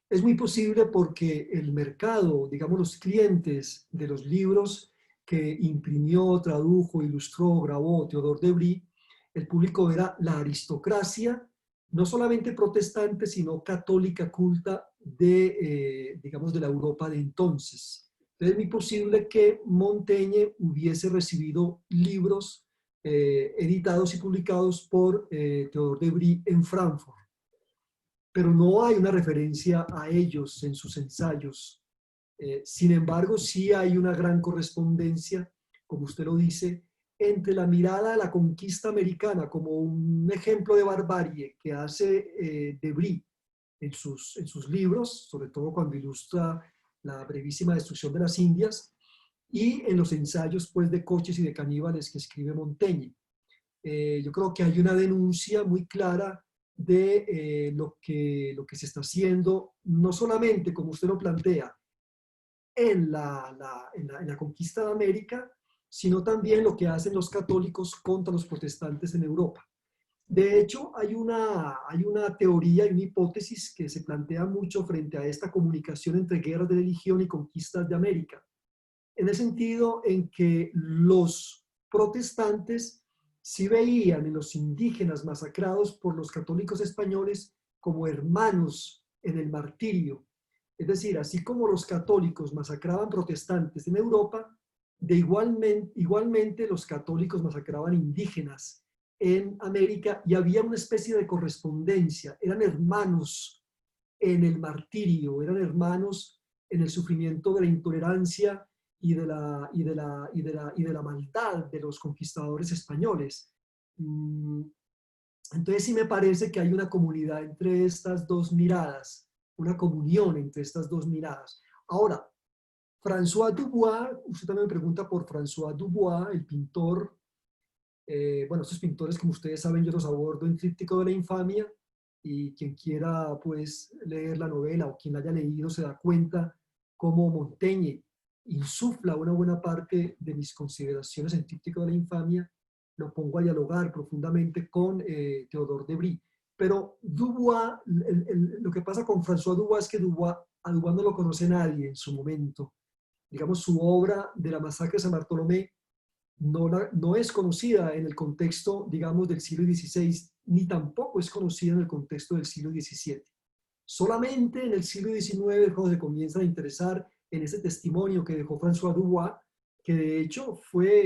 Es muy posible porque el mercado, digamos, los clientes de los libros que imprimió, tradujo, ilustró, grabó Théodore de Brie, el público era la aristocracia, no solamente protestante, sino católica culta de, digamos, de la Europa de entonces. Entonces es muy posible que Montaigne hubiese recibido libros editados y publicados por Théodore de Brie en Frankfurt, pero no hay una referencia a ellos en sus ensayos. Sin embargo, sí hay una gran correspondencia, como usted lo dice, entre la mirada a la conquista americana como un ejemplo de barbarie que hace de Brie en sus libros, sobre todo cuando ilustra la brevísima destrucción de las Indias, y en los ensayos pues, de coches y de caníbales que escribe Montaigne. Yo creo que hay una denuncia muy clara de lo que se está haciendo, no solamente, como usted lo plantea, en la conquista de América, sino también lo que hacen los católicos contra los protestantes en Europa. De hecho, hay una teoría y una hipótesis que se plantea mucho frente a esta comunicación entre guerras de religión y conquistas de América, en el sentido en que los protestantes sí veían en los indígenas masacrados por los católicos españoles como hermanos en el martirio. Es decir, así como los católicos masacraban protestantes en Europa, igualmente los católicos masacraban indígenas en América y había una especie de correspondencia. Eran hermanos en el martirio, eran hermanos en el sufrimiento de la intolerancia y de la maldad de los conquistadores españoles. Entonces sí me parece que hay una comunidad entre estas dos miradas, una comunión entre estas dos miradas. Ahora, François Dubois, usted también me pregunta por François Dubois, el pintor. Bueno, estos pintores, como ustedes saben, yo los abordo en Tríptico de la Infamia, y quien quiera pues leer la novela o quien la haya leído se da cuenta cómo Montaigne insufla una buena parte de mis consideraciones en Tríptico de la Infamia, lo pongo a dialogar profundamente con Théodore de Brie. Pero Dubois, lo que pasa con François Dubois es que a Dubois no lo conoce nadie en su momento. Digamos, su obra de la masacre de San Bartolomé no es conocida en el contexto, digamos, del siglo XVI, ni tampoco es conocida en el contexto del siglo XVII. Solamente en el siglo XIX cuando se comienzan a interesar en ese testimonio que dejó François Dubois, que de hecho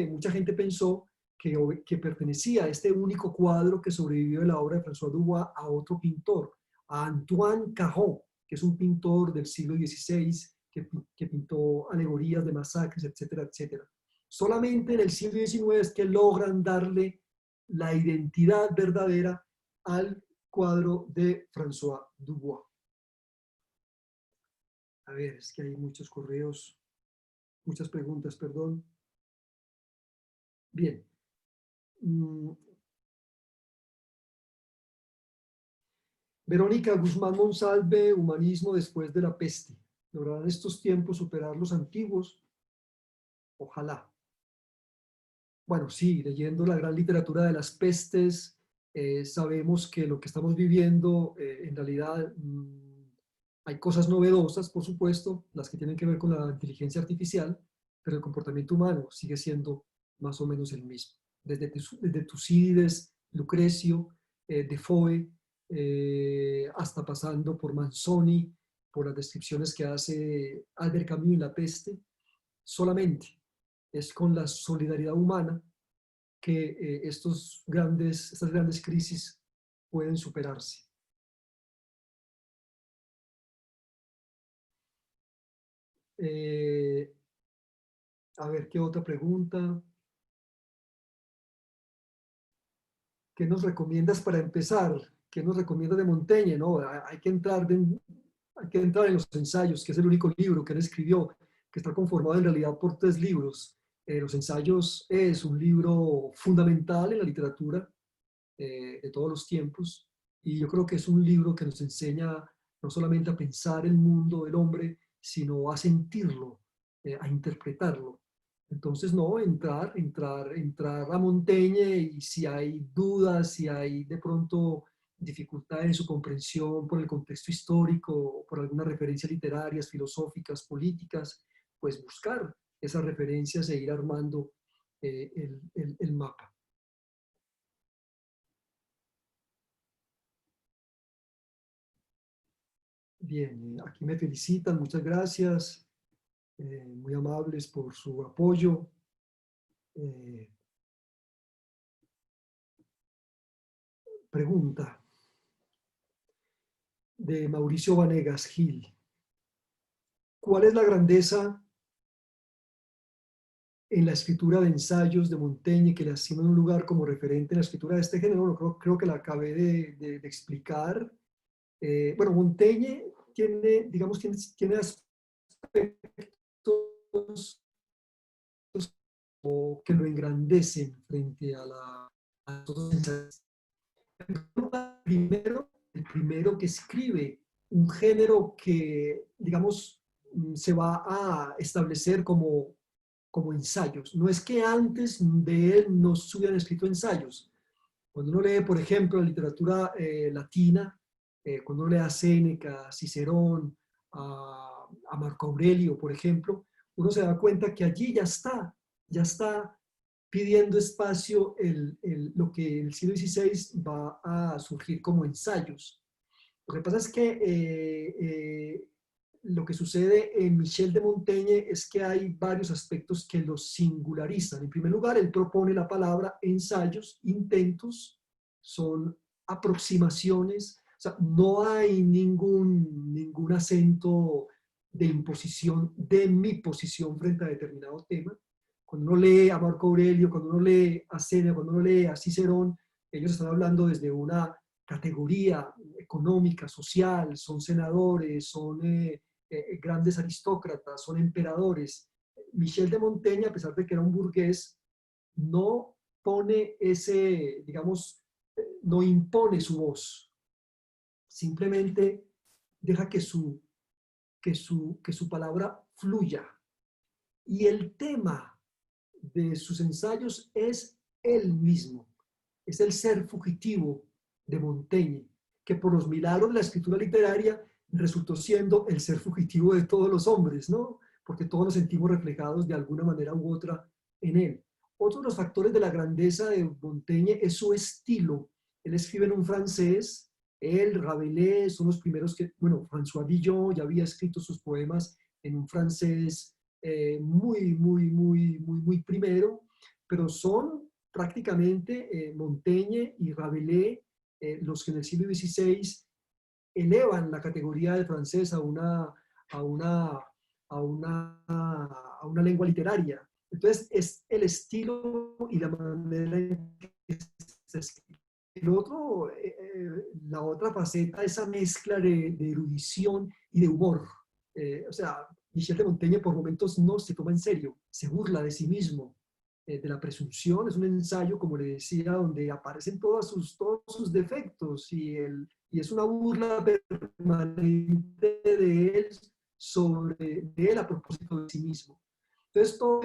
mucha gente pensó que pertenecía a este único cuadro que sobrevivió de la obra de François Dubois a otro pintor, a Antoine Caron, que es un pintor del siglo XVI que pintó alegorías de masacres, etcétera, etcétera. Solamente en el siglo XIX es que logran darle la identidad verdadera al cuadro de François Dubois. A ver, es que hay muchos correos, muchas preguntas, perdón. Bien. Verónica Guzmán Monsalve, Humanismo después de la peste. ¿Lograrán estos tiempos superar los antiguos? Ojalá. Bueno, sí, leyendo la gran literatura de las pestes, sabemos que lo que estamos viviendo, en realidad, hay cosas novedosas, por supuesto, las que tienen que ver con la inteligencia artificial, pero el comportamiento humano sigue siendo más o menos el mismo. Desde Tucídides, Lucrecio, Defoe, hasta pasando por Manzoni, por las descripciones que hace Albert Camus en La Peste. Solamente es con la solidaridad humana que estas grandes crisis pueden superarse. A ver, ¿qué otra pregunta? ¿Qué nos recomiendas para empezar? ¿Qué nos recomiendas de Montaigne? No, hay que entrar en los ensayos, que es el único libro que él escribió, que está conformado en realidad por 3 libros. Los ensayos es un libro fundamental en la literatura de todos los tiempos, y yo creo que es un libro que nos enseña no solamente a pensar el mundo del hombre, sino a sentirlo, a interpretarlo. Entonces, no, entrar a Montaigne, y si hay dudas, si hay de pronto dificultad en su comprensión por el contexto histórico, por algunas referencias literarias, filosóficas, políticas, pues buscar esas referencias e ir armando el mapa. Bien, aquí me felicitan, muchas gracias, muy amables por su apoyo. Eh, Pregunta de Mauricio Vanegas Gil. ¿Cuál es la grandeza en la escritura de ensayos de Montaigne que le asignan un lugar como referente en la escritura de este género? Bueno, creo que la acabé de explicar. Bueno, Montaigne tiene, digamos, tiene aspectos que lo engrandecen frente a todos los ensayos. El primero que escribe un género que, digamos, se va a establecer como ensayos. No es que antes de él no se hubieran escrito ensayos. Cuando uno lee, por ejemplo, la literatura latina, cuando uno lee a Séneca, a Cicerón, a Marco Aurelio, por ejemplo, uno se da cuenta que allí ya está pidiendo espacio lo que en el siglo XVI va a surgir como ensayos. Lo que pasa es que lo que sucede en Michel de Montaigne es que hay varios aspectos que lo singularizan. En primer lugar, él propone la palabra ensayos, intentos, son aproximaciones, o sea, no hay ningún acento de imposición de mi posición frente a determinado tema. Cuando uno lee a Marco Aurelio, cuando uno lee a Séneca, cuando uno lee a Cicerón, ellos están hablando desde una categoría económica, social, son senadores, son grandes aristócratas, son emperadores. Michel de Montaigne, a pesar de que era un burgués, no pone ese, digamos, no impone su voz, simplemente deja que su palabra fluya. Y el tema de sus ensayos es el mismo, es el ser fugitivo de Montaigne, que por los milagros de la escritura literaria resultó siendo el ser fugitivo de todos los hombres, ¿no? Porque todos nos sentimos reflejados de alguna manera u otra en él. Otro de los factores de la grandeza de Montaigne es su estilo. Él escribe en un francés, él, Rabelais, son los primeros que, bueno, François Villon ya había escrito sus poemas en un francés muy primero, pero son prácticamente Montaigne y Rabelais los que en el siglo XVI elevan la categoría del francés a una, a una lengua literaria. Entonces, es el estilo y la manera en que se escribe. La otra faceta, esa mezcla de erudición y de humor. O sea, Michel de Montaigne por momentos no se toma en serio, se burla de sí mismo, de la presunción. Es un ensayo, como le decía, donde aparecen todos sus defectos, y es una burla permanente de él de él a propósito de sí mismo. Entonces, todo,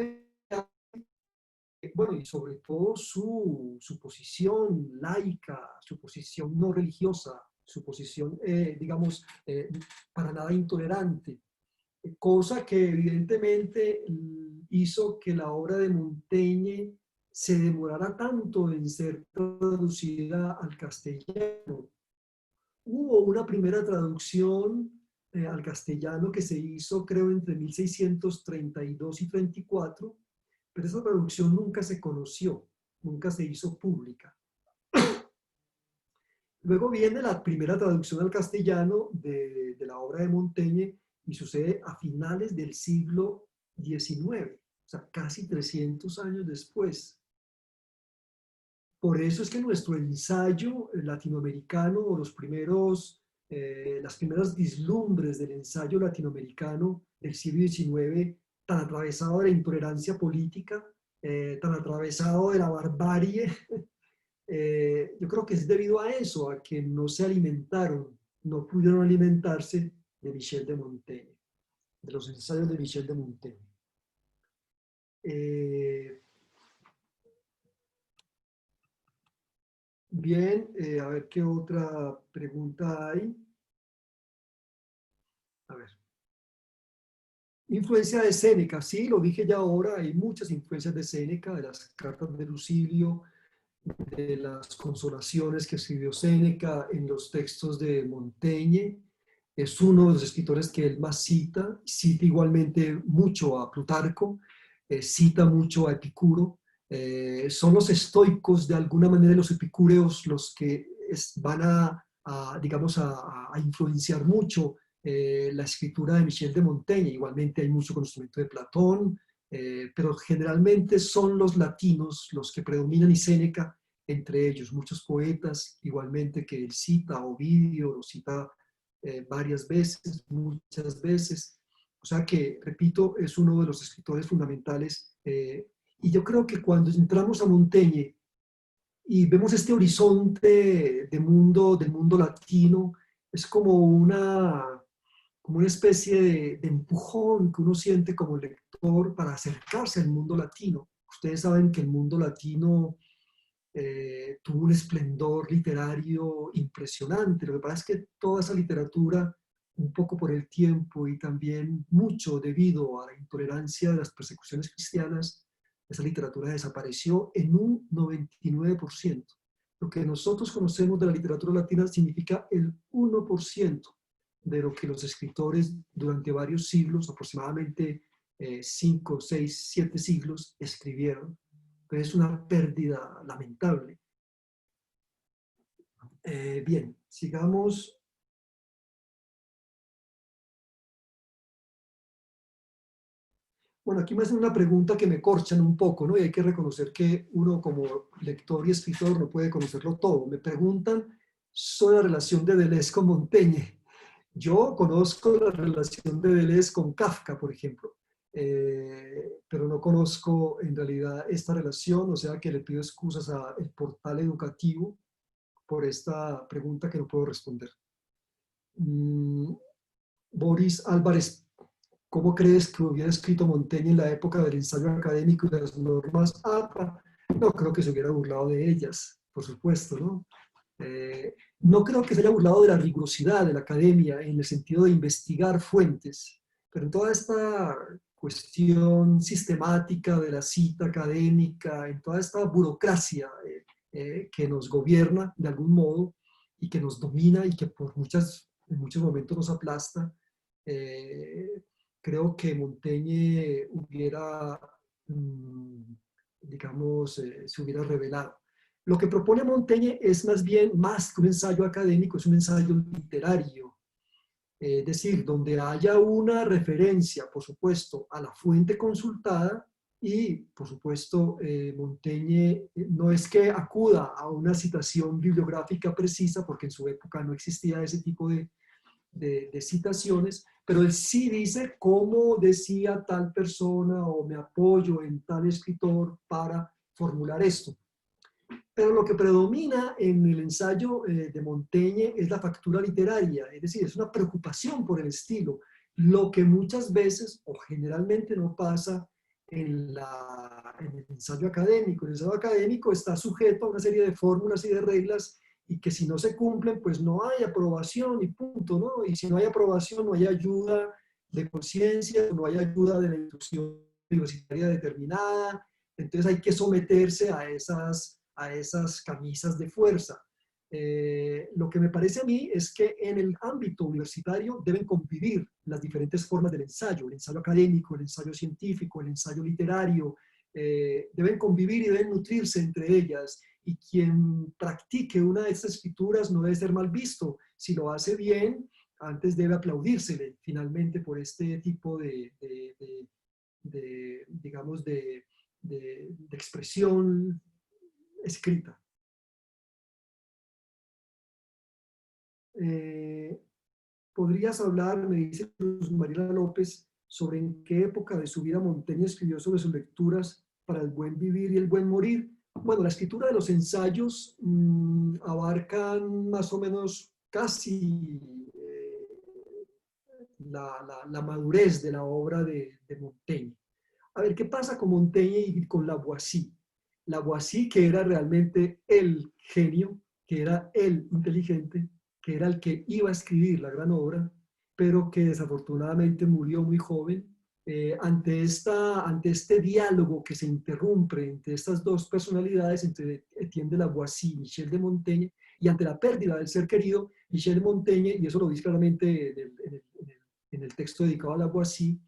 bueno, y sobre todo su posición laica, su posición no religiosa, su posición, digamos, para nada intolerante, cosa que evidentemente hizo que la obra de Montaigne se demorara tanto en ser traducida al castellano. Hubo una primera traducción al castellano que se hizo, creo, entre 1632 y 34, pero esa traducción nunca se conoció, nunca se hizo pública. Luego viene la primera traducción al castellano de la obra de Montaigne y sucede a finales del siglo XIX, o sea, casi 300 años después. Por eso es que nuestro ensayo latinoamericano, o las primeras vislumbres del ensayo latinoamericano del siglo XIX, tan atravesado de la intolerancia política, tan atravesado de la barbarie, yo creo que es debido a eso, a que no se alimentaron, no pudieron alimentarse de Michel de Montaigne, de los ensayos de Michel de Montaigne. Bien, a ver qué otra pregunta hay. A ver. Influencia de Séneca, sí, lo dije ya ahora, hay muchas influencias de Séneca, de las cartas de Lucilio, de las consolaciones que escribió Séneca en los textos de Montaigne. Es uno de los escritores que él más cita, cita igualmente mucho a Plutarco, cita mucho a Epicuro. Son los estoicos, de alguna manera los epicúreos, los que van digamos, a influenciar mucho la escritura de Michel de Montaigne. Igualmente hay mucho conocimiento de Platón, pero generalmente son los latinos los que predominan y Séneca entre ellos. Muchos poetas igualmente que él cita, Ovidio lo cita varias veces, muchas veces. O sea que, repito, es uno de los escritores fundamentales. Y yo creo que cuando entramos a Montaigne y vemos este horizonte del mundo latino, es como una especie de empujón que uno siente como lector para acercarse al mundo latino. Ustedes saben que el mundo latino tuvo un esplendor literario impresionante. Lo que pasa es que toda esa literatura, un poco por el tiempo y también mucho debido a la intolerancia de las persecuciones cristianas, esa literatura desapareció en un 99%. Lo que nosotros conocemos de la literatura latina significa el 1% de lo que los escritores durante varios siglos, aproximadamente 5, 6, 7 siglos, escribieron. Entonces es una pérdida lamentable. Bien, sigamos. Bueno, aquí me hacen una pregunta que me corchan un poco, ¿no? Y hay que reconocer que uno como lector y escritor no puede conocerlo todo. Me preguntan sobre la relación de Deleuze con Montaigne. Yo conozco la relación de Deleuze con Kafka, por ejemplo, pero no conozco en realidad esta relación, o sea que le pido excusas al portal educativo por esta pregunta que no puedo responder. Boris Álvarez, ¿cómo crees que hubiera escrito Montaigne en la época del ensayo académico y de las normas APA? No creo que se hubiera burlado de ellas, por supuesto, ¿no? No creo que se haya burlado de la rigurosidad de la academia en el sentido de investigar fuentes, pero en toda esta cuestión sistemática de la cita académica, en toda esta burocracia que nos gobierna de algún modo y que nos domina y que en muchos momentos nos aplasta, eh, creo que Montaigne hubiera, digamos, se hubiera revelado. Lo que propone Montaigne es más que un ensayo académico, es un ensayo literario. Es decir, donde haya una referencia, por supuesto, a la fuente consultada y, por supuesto, Montaigne no es que acuda a una citación bibliográfica precisa, porque en su época no existía ese tipo de citaciones, pero él sí dice cómo decía tal persona o me apoyo en tal escritor para formular esto. Pero lo que predomina en el ensayo de Montaigne es la factura literaria, es decir, es una preocupación por el estilo, lo que muchas veces o generalmente no pasa en el ensayo académico. El ensayo académico está sujeto a una serie de fórmulas y de reglas y que si no se cumplen, pues no hay aprobación y punto, ¿no? Y si no hay aprobación, no hay ayuda de conciencia, no hay ayuda de la institución universitaria determinada, entonces hay que someterse a esas camisas de fuerza. Lo que me parece a mí es que en el ámbito universitario deben convivir las diferentes formas del ensayo, el ensayo académico, el ensayo científico, el ensayo literario, deben convivir y deben nutrirse entre ellas. Y quien practique una de estas escrituras no debe ser mal visto. Si lo hace bien, antes debe aplaudírsele finalmente por este tipo digamos, de expresión escrita. Eh, ¿Podrías hablar, me dice Luz Mariela López, sobre en qué época de su vida Montaigne escribió sobre sus lecturas para el buen vivir y el buen morir? Bueno, la escritura de los ensayos abarcan más o menos casi la madurez de la obra de Montaigne. A ver, ¿qué pasa con Montaigne y con Lavoisier? Lavoisier, que era realmente el genio, que era el inteligente, que era el que iba a escribir la gran obra, pero que desafortunadamente murió muy joven. Ante este diálogo que se interrumpe entre estas dos personalidades, entre Etienne de Lavoisier y Michel de Montaigne, y ante la pérdida del ser querido, Michel de Montaigne, y eso lo dice claramente en el texto dedicado a Lavoisier,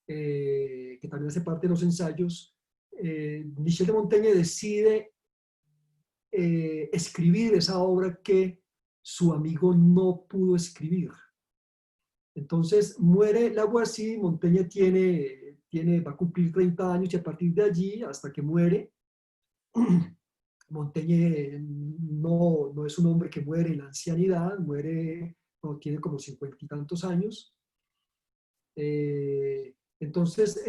que también hace parte de los ensayos, Michel de Montaigne decide escribir esa obra que su amigo no pudo escribir. Entonces muere Lavoisier, Montaigne va a cumplir 30 años y a partir de allí, hasta que muere, Montaigne no es un hombre que muere en la ancianidad, muere cuando tiene como 50 y tantos años. Entonces,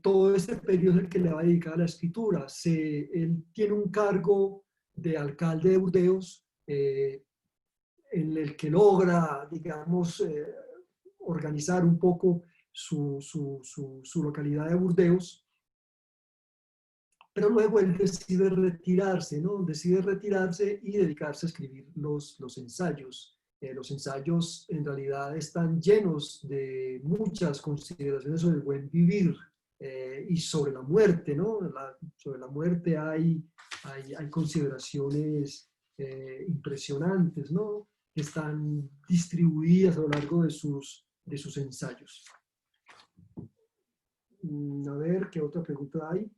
todo este periodo es el que le va a dedicar a la escritura. Él tiene un cargo de alcalde de Burdeos, en el que logra, digamos, organizar un poco su localidad de Burdeos, pero luego él decide retirarse, ¿no? Decide retirarse y dedicarse a escribir los ensayos. Los ensayos en realidad están llenos de muchas consideraciones sobre el buen vivir y sobre la muerte, ¿no? Sobre la muerte hay consideraciones impresionantes, ¿no? Que están distribuidas a lo largo de sus ensayos. A ver, ¿qué otra pregunta hay?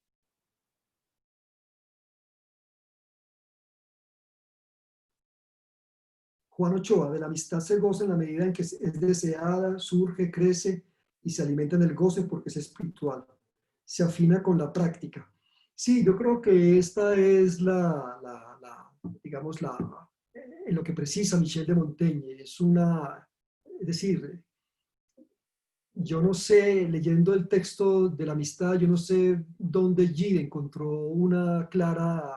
Juan Ochoa, de la amistad se goza en la medida en que es deseada, surge, crece y se alimenta del goce porque es espiritual. Se afina con la práctica. Sí, yo creo que esta es digamos, en lo que precisa Michel de Montaigne. Es decir, yo no sé, leyendo el texto de la amistad, yo no sé dónde Gide encontró una clara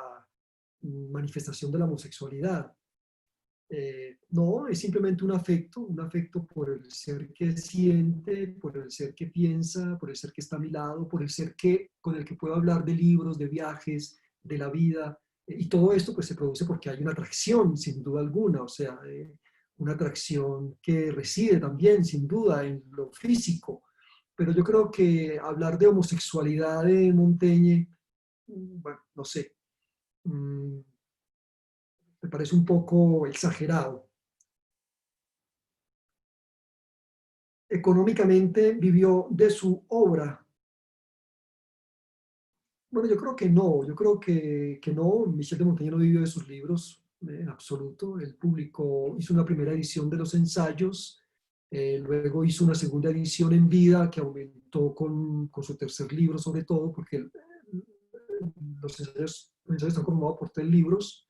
manifestación de la homosexualidad. No, es simplemente un afecto por el ser que siente, por el ser que piensa, por el ser que está a mi lado, por el ser con el que puedo hablar de libros, de viajes, de la vida. Y todo esto pues se produce porque hay una atracción, sin duda alguna, o sea, una atracción que reside también, sin duda, en lo físico. Pero yo creo que hablar de homosexualidad de Montaigne, bueno, no sé, me parece un poco exagerado. Económicamente vivió de su obra. Bueno, yo creo que no, yo creo que no. Michel de Montaigne no vivió de sus libros en absoluto. Él hizo una primera edición de los ensayos, luego hizo una segunda edición en vida que aumentó con su tercer libro sobre todo, porque los ensayos están conformados por 3 libros.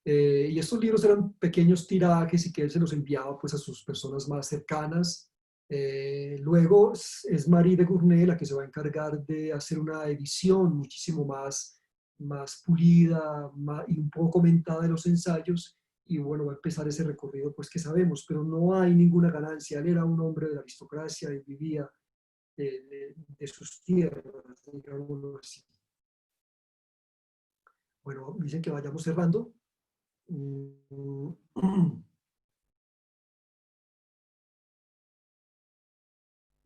Y estos libros eran pequeños tirajes y que él se los enviaba pues a sus personas más cercanas. Luego es Marie de Gournay la que se va a encargar de hacer una edición muchísimo más pulida y un poco comentada de los ensayos. Y bueno, va a empezar ese recorrido pues que sabemos, pero no hay ninguna ganancia. Él era un hombre de la aristocracia y vivía de sus tierras, digámoslo así. Bueno, dicen que vayamos cerrando.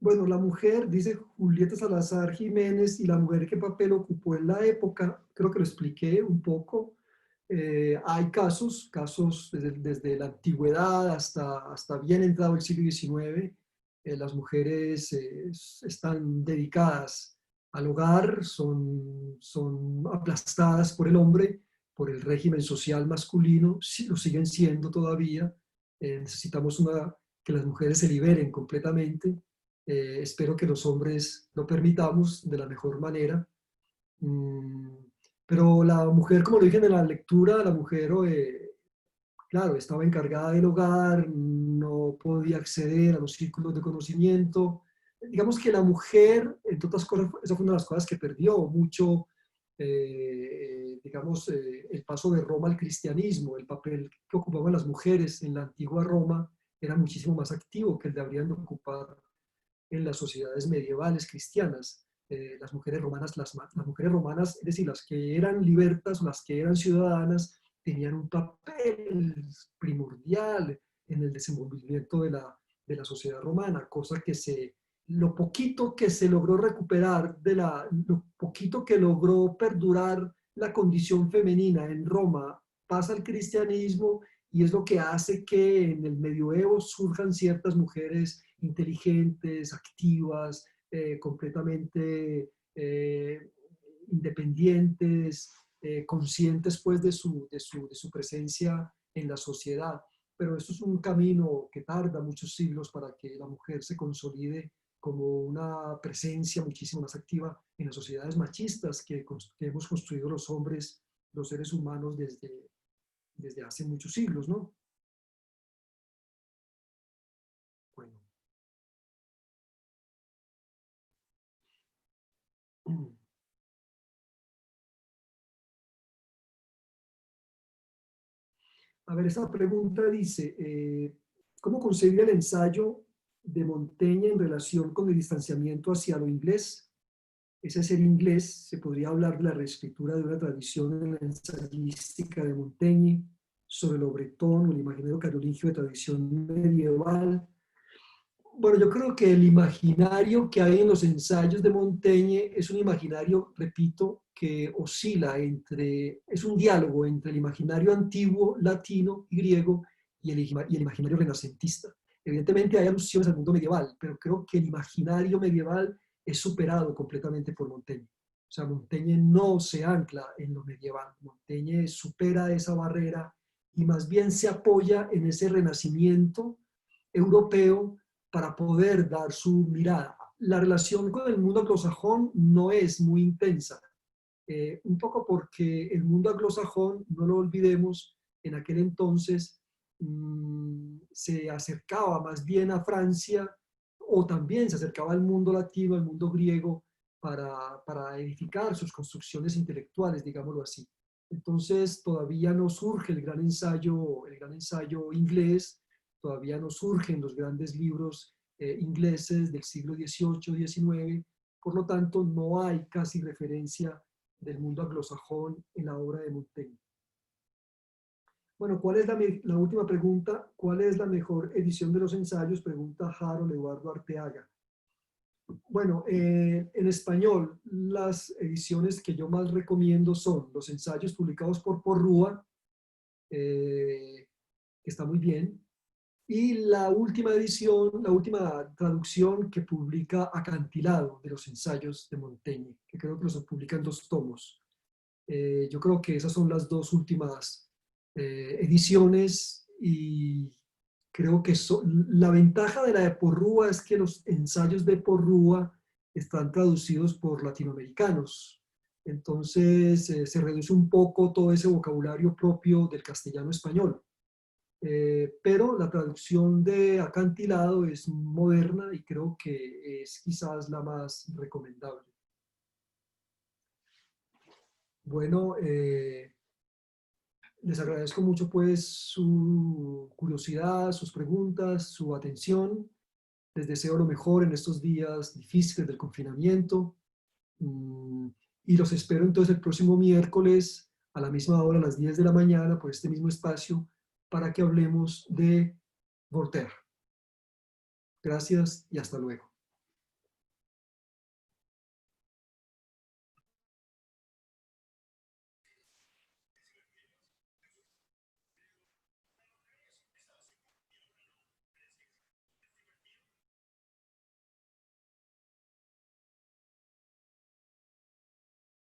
Bueno, la mujer, dice Julieta Salazar Jiménez, y la mujer qué papel ocupó en la época, creo que lo expliqué un poco. Hay casos desde la antigüedad hasta bien entrado el siglo XIX. Las mujeres están dedicadas al hogar, son aplastadas por el hombre, por el régimen social masculino, sí, lo siguen siendo todavía. Necesitamos que las mujeres se liberen completamente. Espero que los hombres lo permitamos de la mejor manera. Mm, pero la mujer, como lo dije en la lectura, la mujer, claro, estaba encargada del hogar, no podía acceder a los círculos de conocimiento. Digamos que la mujer, entre otras cosas, esa fue una de las cosas que perdió mucho, digamos, el paso de Roma al cristianismo. El papel que ocupaban las mujeres en la antigua Roma era muchísimo más activo que el de habrían de ocupar en las sociedades medievales cristianas. Las mujeres romanas, las mujeres romanas, es decir, las que eran libertas o las que eran ciudadanas, tenían un papel primordial en el desenvolvimiento de la sociedad romana, cosa que lo poquito que se logró recuperar, lo poquito que logró perdurar la condición femenina en Roma, pasa al cristianismo y es lo que hace que en el medioevo surjan ciertas mujeres inteligentes, activas, completamente independientes, conscientes pues de su presencia en la sociedad. Pero esto es un camino que tarda muchos siglos para que la mujer se consolide como una presencia muchísimo más activa en las sociedades machistas que hemos construido los hombres, los seres humanos desde hace muchos siglos, ¿no? Bueno. A ver, esta pregunta dice, ¿cómo concibe el ensayo de Montaigne en relación con el distanciamiento hacia lo inglés? Ese ser inglés, se podría hablar de la reescritura de una tradición en la ensayística de Montaigne sobre lo bretón o el imaginario carolingio de tradición medieval. Bueno, yo creo que el imaginario que hay en los ensayos de Montaigne es un imaginario, repito, que oscila es un diálogo entre el imaginario antiguo, latino y griego y el imaginario renacentista. Evidentemente hay alusiones al mundo medieval, pero creo que el imaginario medieval es superado completamente por Montaigne. O sea, Montaigne no se ancla en lo medieval, Montaigne supera esa barrera y más bien se apoya en ese renacimiento europeo para poder dar su mirada. La relación con el mundo anglosajón no es muy intensa, un poco porque el mundo anglosajón, no lo olvidemos, en aquel entonces se acercaba más bien a Francia o también se acercaba al mundo latino, al mundo griego, para edificar sus construcciones intelectuales, digámoslo así. Entonces todavía no surge el gran ensayo inglés, todavía no surgen los grandes libros ingleses del siglo XVIII, XIX, por lo tanto no hay casi referencia del mundo anglosajón en la obra de Montaigne. Bueno, ¿cuál es la última pregunta? ¿Cuál es la mejor edición de los ensayos? Pregunta Harold Eduardo Arteaga. Bueno, en español, las ediciones que yo más recomiendo son los ensayos publicados por Porrúa, que está muy bien, y la última edición, la última traducción que publica Acantilado de los ensayos de Montaigne, que creo que los publica en 2 tomos. Yo creo que esas son las 2 últimas ediciones y creo que la ventaja de la de Porrúa es que los ensayos de Porrúa están traducidos por latinoamericanos. Entonces se reduce un poco todo ese vocabulario propio del castellano español. Pero la traducción de Acantilado es moderna y creo que es quizás la más recomendable. Bueno, les agradezco mucho pues su curiosidad, sus preguntas, su atención. Les deseo lo mejor en estos días difíciles del confinamiento. Y los espero entonces el próximo miércoles a la misma hora, a las 10 de la mañana, por este mismo espacio, para que hablemos de Voltaire. Gracias y hasta luego.